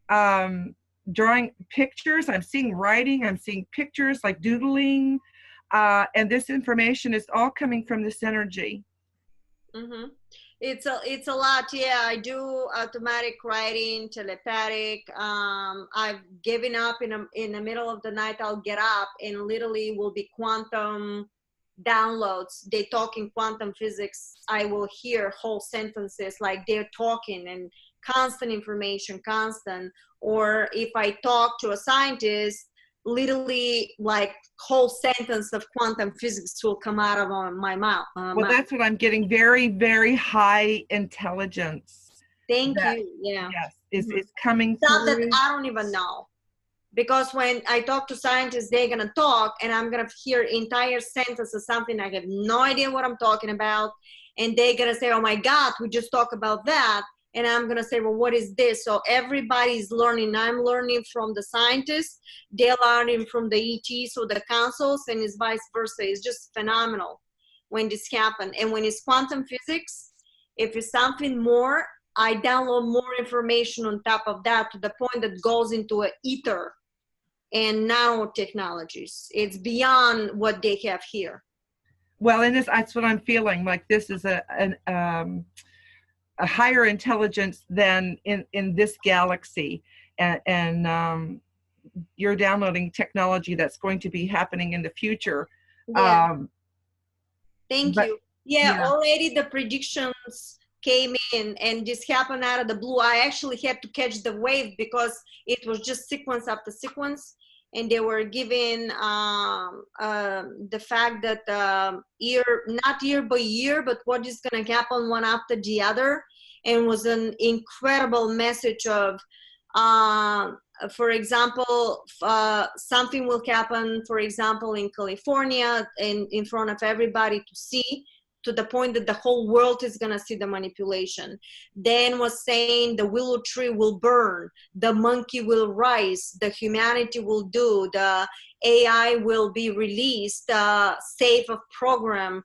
drawing pictures? I'm seeing writing, I'm seeing pictures, like doodling, and this information is all coming from this energy. Mm-hmm. It's a lot. Yeah, I do automatic writing, telepathic. I've given up in the middle of the night. I'll get up and literally will be quantum downloads. They talk in quantum physics. I will hear whole sentences like they're talking, and constant information, constant. Or if I talk to a scientist, literally like whole sentence of quantum physics will come out of my mouth. Well, that's what I'm getting, very, very high intelligence. Thank that, you. Yeah. yes, Mhm. is coming Stuff that through. I don't even know. Because when I talk to scientists, they're gonna talk and I'm gonna hear entire sentence of something I have no idea what I'm talking about. And they're gonna say, oh my God, we just talked about that. And I'm gonna say, well, what is this? So everybody's learning. I'm learning from the scientists, they're learning from the ETs or the councils, and it's vice versa. It's just phenomenal when this happens. And when it's quantum physics, if it's something more, I download more information on top of that to the point that goes into an ether and nanotechnologies. It's beyond what they have here. Well, and that's what I'm feeling like. This is a higher intelligence than in this galaxy, and you're downloading technology that's going to be happening in the future. Yeah. Thank But, you. Yeah, yeah. already the predictions came in, and this happened out of the blue. I actually had to catch the wave because it was just sequence after sequence, and they were given the fact that not year by year, but what is going to happen one after the other, and was an incredible message of, for example, something will happen, for example, in California, in front of everybody to see, to the point that the whole world is going to see the manipulation. Then was saying the willow tree will burn, the monkey will rise, the humanity will do, the AI will be released, safe of program,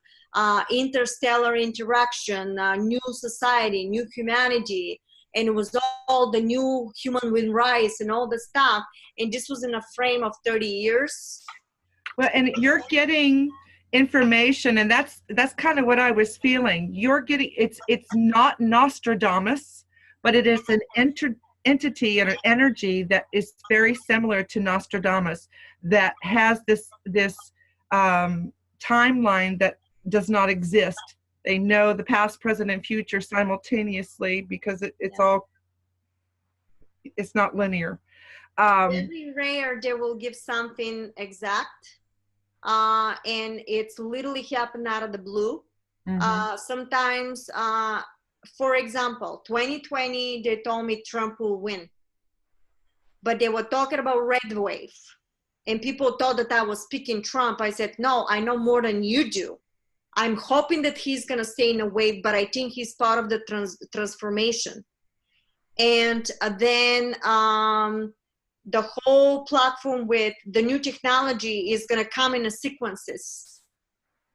interstellar interaction, new society, new humanity. And it was all the new human will rise and all the stuff. And this was in a frame of 30 years. Well, and you're getting information, and that's kind of what I was feeling. You're getting, it's not Nostradamus, but it is an entity and an energy that is very similar to Nostradamus, that has this timeline that does not exist. They know the past, present, and future simultaneously because it's all, it's not linear. Very rare they will give something exact, and it's literally happened out of the blue. Sometimes, for example, 2020, they told me Trump will win, but they were talking about red wave, and people thought that I was picking Trump. I said, no, I know more than you do. I'm hoping that he's going to stay in a wave, but I think he's part of the transformation. And then the whole platform with the new technology is going to come in sequences,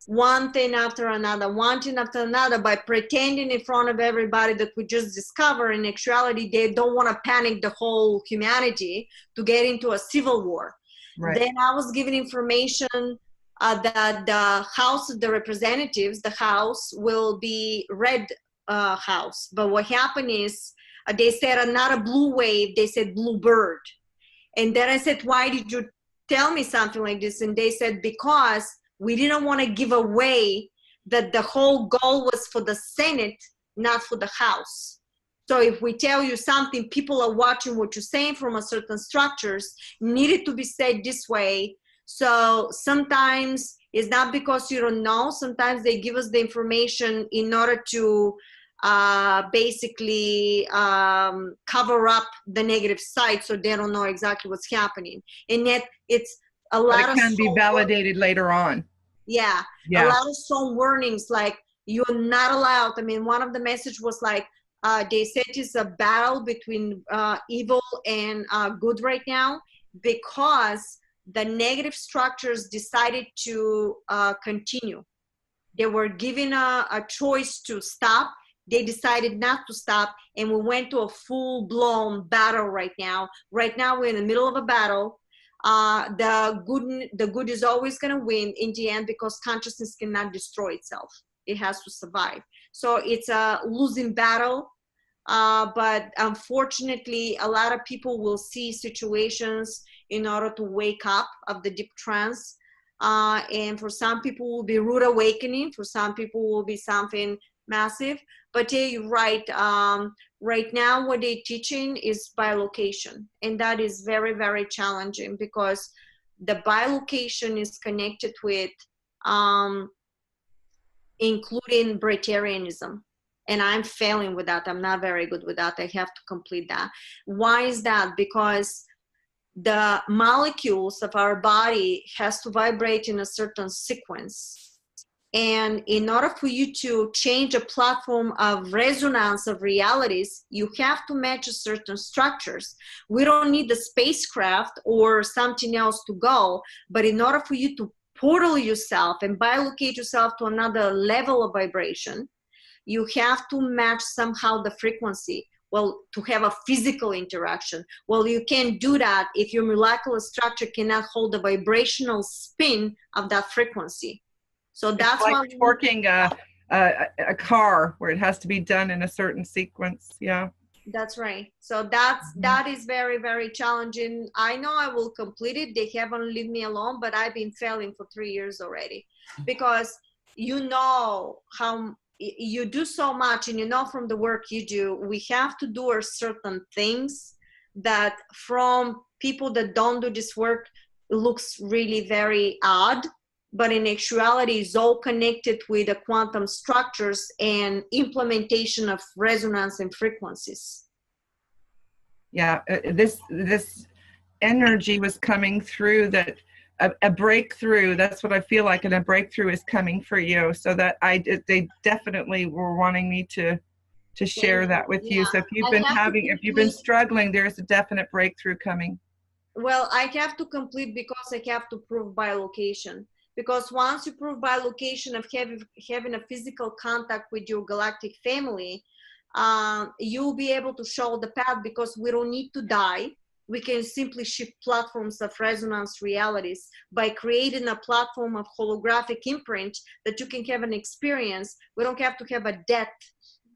one thing after another, one thing after another, by pretending in front of everybody that we just discovered. In actuality, they don't want to panic the whole humanity to get into a civil war. Right. Then I was given information that the House of the Representatives, the House will be red House. But what happened is they said not a blue wave, they said blue bird. And then I said, why did you tell me something like this? And they said, because we didn't want to give away that the whole goal was for the Senate, not for the House. So if we tell you something, people are watching what you're saying from a certain structures, needed to be said this way. So sometimes it's not because you don't know. Sometimes they give us the information in order to basically cover up the negative side, so they don't know exactly what's happening. And yet it's a lot of, but it can be validated later on. Yeah, a lot of strong warnings, like you're not allowed. I mean, one of the message was like, they said it's a battle between evil and good right now, because the negative structures decided to continue. They were given a choice to stop. They decided not to stop, and we went to a full-blown battle right now. Right now, we're in the middle of a battle. The good is always going to win in the end, because consciousness cannot destroy itself. It has to survive. So it's a losing battle. But unfortunately, a lot of people will see situations in order to wake up of the deep trance. And for some people will be rude awakening. For some people will be something massive. But yeah, you're right. Right now, what they're teaching is bilocation. And that is very, very challenging, because the bilocation is connected with including Breitarianism. And I'm failing with that. I'm not very good with that. I have to complete that. Why is that? Because the molecules of our body has to vibrate in a certain sequence. And in order for you to change a platform of resonance of realities, you have to match certain structures. We don't need the spacecraft or something else to go, but in order for you to portal yourself and bilocate yourself to another level of vibration, you have to match somehow the frequency. Well, to have a physical interaction. Well, you can't do that if your molecular structure cannot hold the vibrational spin of that frequency. So that's like why torquing a car where it has to be done in a certain sequence. Yeah. That's right. So that is very, very challenging. I know I will complete it. They haven't leave me alone, but I've been failing for 3 years already, because you know how you do so much, and you know from the work you do, we have to do certain things that from people that don't do this work looks really very odd. But in actuality, it's all connected with the quantum structures and implementation of resonance and frequencies. Yeah, this energy was coming through, that a breakthrough. That's what I feel like, and a breakthrough is coming for you. So that they definitely were wanting me to share that with you. So if you've been struggling, there's a definite breakthrough coming. Well, I have to complete because I have to prove bilocation. Because once you prove bilocation of having a physical contact with your galactic family, you'll be able to show the path, because we don't need to die. We can simply shift platforms of resonance realities by creating a platform of holographic imprint that you can have an experience. We don't have to have a death.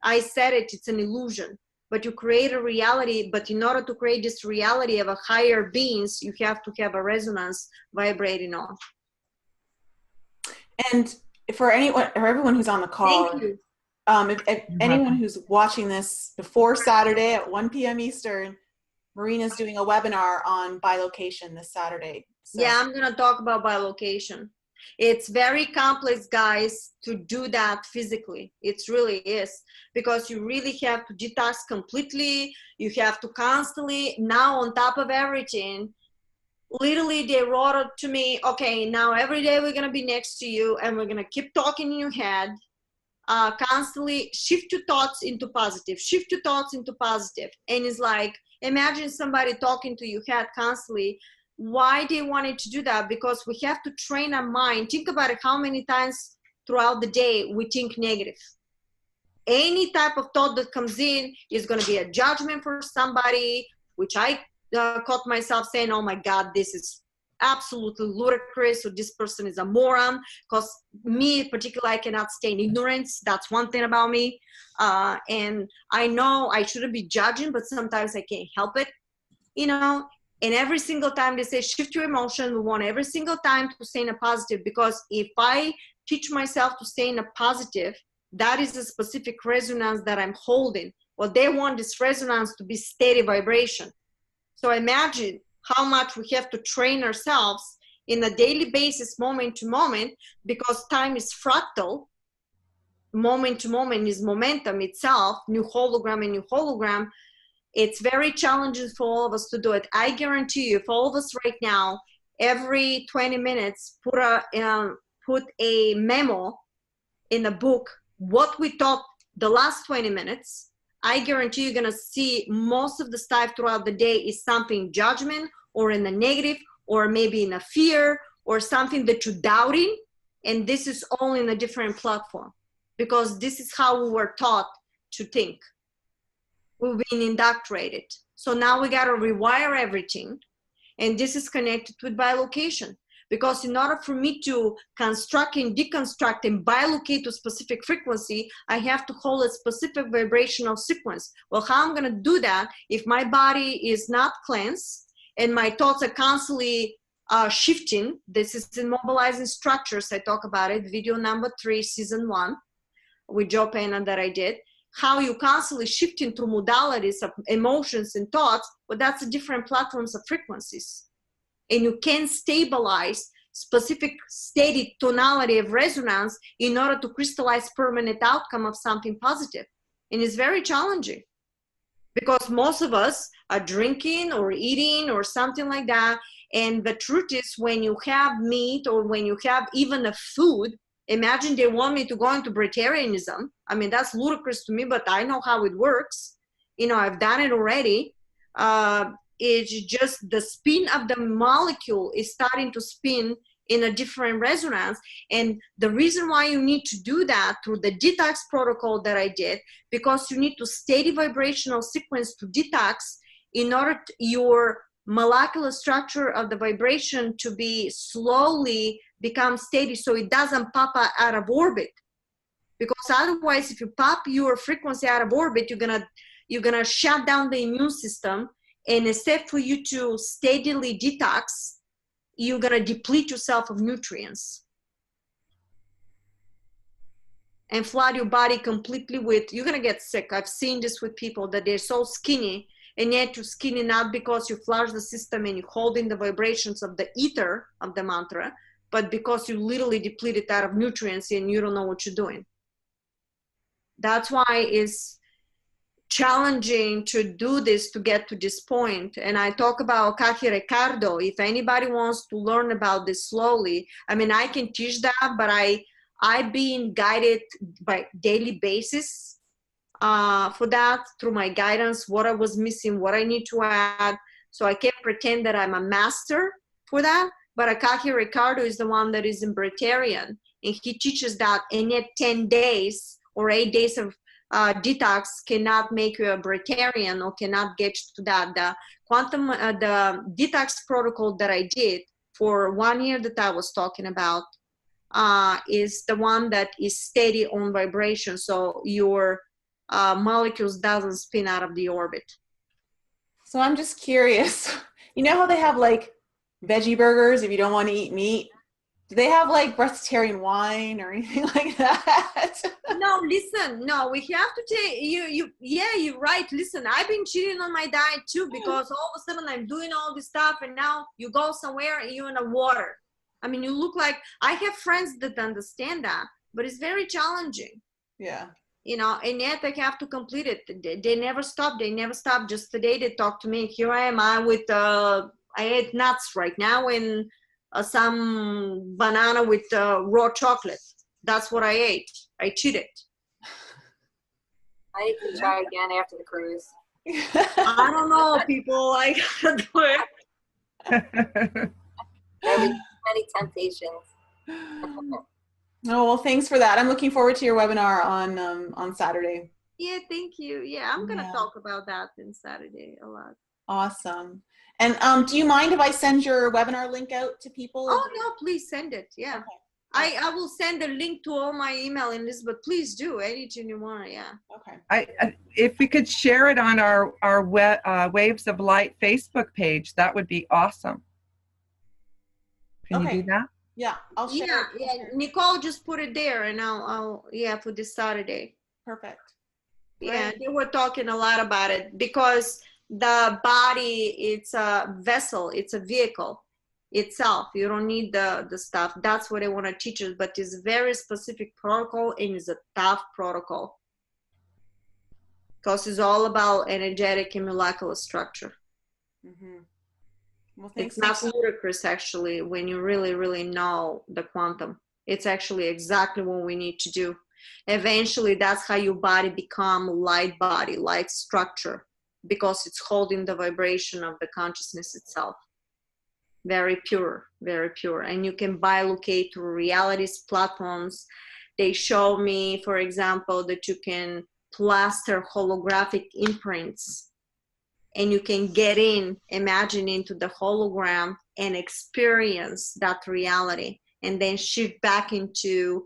I said it, it's an illusion. But you create a reality, but in order to create this reality of a higher beings, you have to have a resonance vibrating on. And for everyone who's on the call, Thank you. If anyone who's watching this before Saturday at 1 p.m. Eastern, Marina's doing a webinar on bilocation this Saturday. So. Yeah, I'm gonna talk about bilocation. It's very complex, guys, to do that physically. It really is, because you really have to detox completely. You have to constantly, now on top of everything, literally they wrote it to me, okay, now every day we're going to be next to you and we're going to keep talking in your head, constantly shift your thoughts into positive, shift your thoughts into positive. And it's like, imagine somebody talking to your head constantly. Why they wanted to do that? Because we have to train our mind. Think about it, how many times throughout the day we think negative. Any type of thought that comes in is going to be a judgment for somebody, which I caught myself saying, oh my God, this is absolutely ludicrous, or this person is a moron. Because me particularly, I cannot stay in ignorance. That's one thing about me. And I know I shouldn't be judging, but sometimes I can't help it, you know. And every single time they say shift your emotion, we want every single time to stay in a positive, because if I teach myself to stay in a positive, that is a specific resonance that I'm holding. Well, they want this resonance to be steady vibration. So imagine how much we have to train ourselves in a daily basis, moment to moment, because time is fractal. Moment to moment is momentum itself, new hologram and new hologram. It's very challenging for all of us to do it. I guarantee you, if all of us right now, every 20 minutes, put a memo in a book, what we thought the last 20 minutes, I guarantee you're gonna see most of the stuff throughout the day is something judgment, or in the negative, or maybe in a fear, or something that you're doubting. And this is all in a different platform, because this is how we were taught to think. We've been indoctrinated. So now we gotta rewire everything. And this is connected with bilocation. Because in order for me to construct and deconstruct and bilocate to a specific frequency, I have to hold a specific vibrational sequence. Well, how I'm gonna do that if my body is not cleansed and my thoughts are constantly shifting? This is immobilizing structures. I talk about it, video number 3, season 1, with Joe Pena that I did. How you constantly shifting through modalities of emotions and thoughts, but that's a different platforms of frequencies. And you can stabilize specific steady tonality of resonance in order to crystallize permanent outcome of something positive. And it's very challenging because most of us are drinking or eating or something like that. And the truth is, when you have meat or when you have even a food, imagine they want me to go into vegetarianism. I mean, that's ludicrous to me, but I know how it works. You know, I've done it already. It's just the spin of the molecule is starting to spin in a different resonance. And the reason why you need to do that through the detox protocol that I did, because you need to steady vibrational sequence to detox in order to, your molecular structure of the vibration to be slowly become steady so it doesn't pop out of orbit. Because otherwise, if you pop your frequency out of orbit, you're gonna shut down the immune system. And instead for you to steadily detox, you're gonna deplete yourself of nutrients and flood your body completely with, you're gonna get sick. I've seen this with people that they're so skinny, and yet you're skinny not because you flush the system and you hold in the vibrations of the ether of the mantra, but because you literally deplete it out of nutrients and you don't know what you're doing. That's why it's challenging to do this to get to this point. And I talk about Kaki Ricardo. If anybody wants to learn about this slowly, I mean, I can teach that, but I've been guided by daily basis for that through my guidance, what I was missing, what I need to add. So I can't pretend that I'm a master for that, but Akaki Ricardo is the one that is in Breatharian, and he teaches that, and yet 10 days or 8 days of detox cannot make you a Breatharian or cannot get you to that. The quantum, the detox protocol that I did for 1 year that I was talking about is the one that is steady on vibration, so your molecules doesn't spin out of the orbit. So I'm just curious, you know how they have like veggie burgers if you don't want to eat meat? Do they have like breatharian wine or anything like that? No, listen, no, we have to take yeah, you're right. Listen, I've been cheating on my diet too, because all of a sudden I'm doing all this stuff, and now you go somewhere and you're in the water. I mean, you look like, I have friends that understand that, but it's very challenging. Yeah. You know, and yet I have to complete it. They never stop. They never stop. Just today they talked to me. Here I am, with, I ate nuts right now and some banana with raw chocolate. That's what I ate. I cheated. I need to try again after the cruise. I don't know, people. I gotta do it. Many temptations. Oh, well, thanks for that. I'm looking forward to your webinar on Saturday. Yeah, thank you. Yeah, I'm gonna talk about that on Saturday a lot. Awesome. And do you mind if I send your webinar link out to people? Oh no, please send it. Yeah. Okay. I will send a link to all my email in this, but please do anything you want. Yeah. Okay. If we could share it on our Waves of Light Facebook page, that would be awesome. Can you do that? Yeah, I'll share. Yeah, Nicole just put it there, and I'll for this Saturday. Perfect. Yeah, they were talking a lot about it, because the body, it's a vessel, it's a vehicle itself. You don't need the stuff. That's what they want to teach us, but it's a very specific protocol, and it's a tough protocol, because it's all about energetic and molecular structure. Mm-hmm. Well, thanks. It's not ludicrous, actually, when you really, really know the quantum. It's actually exactly what we need to do. Eventually, that's how your body become light body, light structure, because it's holding the vibration of the consciousness itself. Very pure, very pure. And you can bilocate through realities platforms. They show me, for example, that you can plaster holographic imprints, and you can get imagine into the hologram and experience that reality, and then shift back into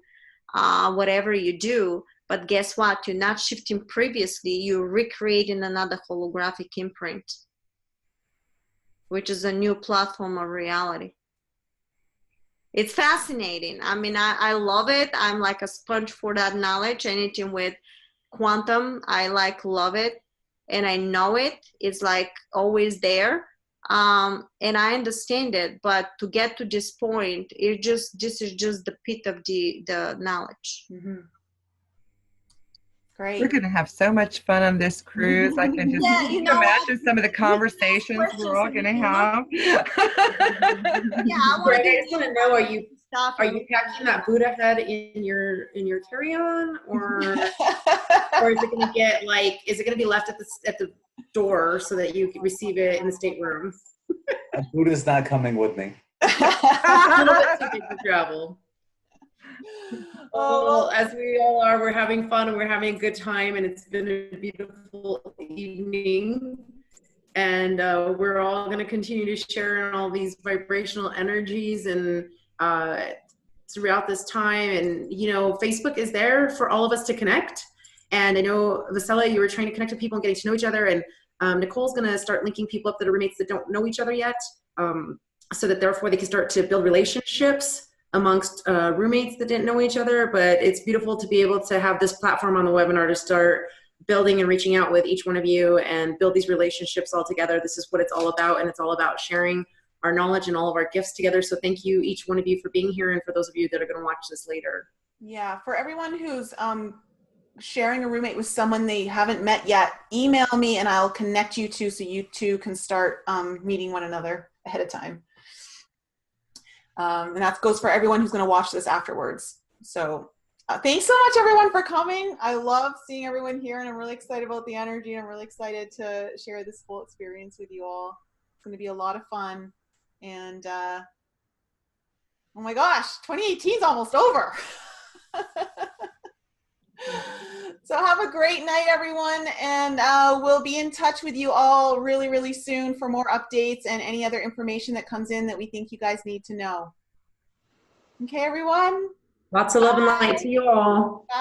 whatever you do. But guess what? You're not shifting previously, you're recreating another holographic imprint, which is a new platform of reality. It's fascinating. I mean, I love it. I'm like a sponge for that knowledge. Anything with quantum, I love it. And I know it's like always there. And I understand it, but to get to this point, this is just the pit of the knowledge. Mm-hmm. Great. We're gonna have so much fun on this cruise. I can just Yeah, you know, imagine some of the conversations we're all gonna have. Yeah, I want Greg, I just want to know: stuff. are you packing that Buddha head in your carry-on, or or is it going to get like? Is it going to be left at the door so that you can receive it in the stateroom? Buddha's not coming with me. A little bit too big for travel. Well, as we all are, we're having fun and we're having a good time, and it's been a beautiful evening. And we're all going to continue to share in all these vibrational energies and throughout this time. And you know, Facebook is there for all of us to connect. And I know, Vasella, you were trying to connect with people and getting to know each other. And Nicole's going to start linking people up that are roommates that don't know each other yet, so that therefore they can start to build relationships amongst roommates that didn't know each other. But it's beautiful to be able to have this platform on the webinar to start building and reaching out with each one of you and build these relationships all together. This is what it's all about, and it's all about sharing our knowledge and all of our gifts together. So thank you, each one of you, for being here, and for those of you that are going to watch this later. Yeah, for everyone who's sharing a roommate with someone they haven't met yet, email me and I'll connect you two so you two can start meeting one another ahead of time. And that goes for everyone who's going to watch this afterwards. So thanks so much, everyone, for coming. I love seeing everyone here, and I'm really excited about the energy. I'm really excited to share this full experience with you all. It's going to be a lot of fun. And oh my gosh, 2018 is almost over. So have a great night, everyone, and we'll be in touch with you all really, really soon for more updates and any other information that comes in that we think you guys need to know. Okay, everyone? Lots of love and light to you all. Bye.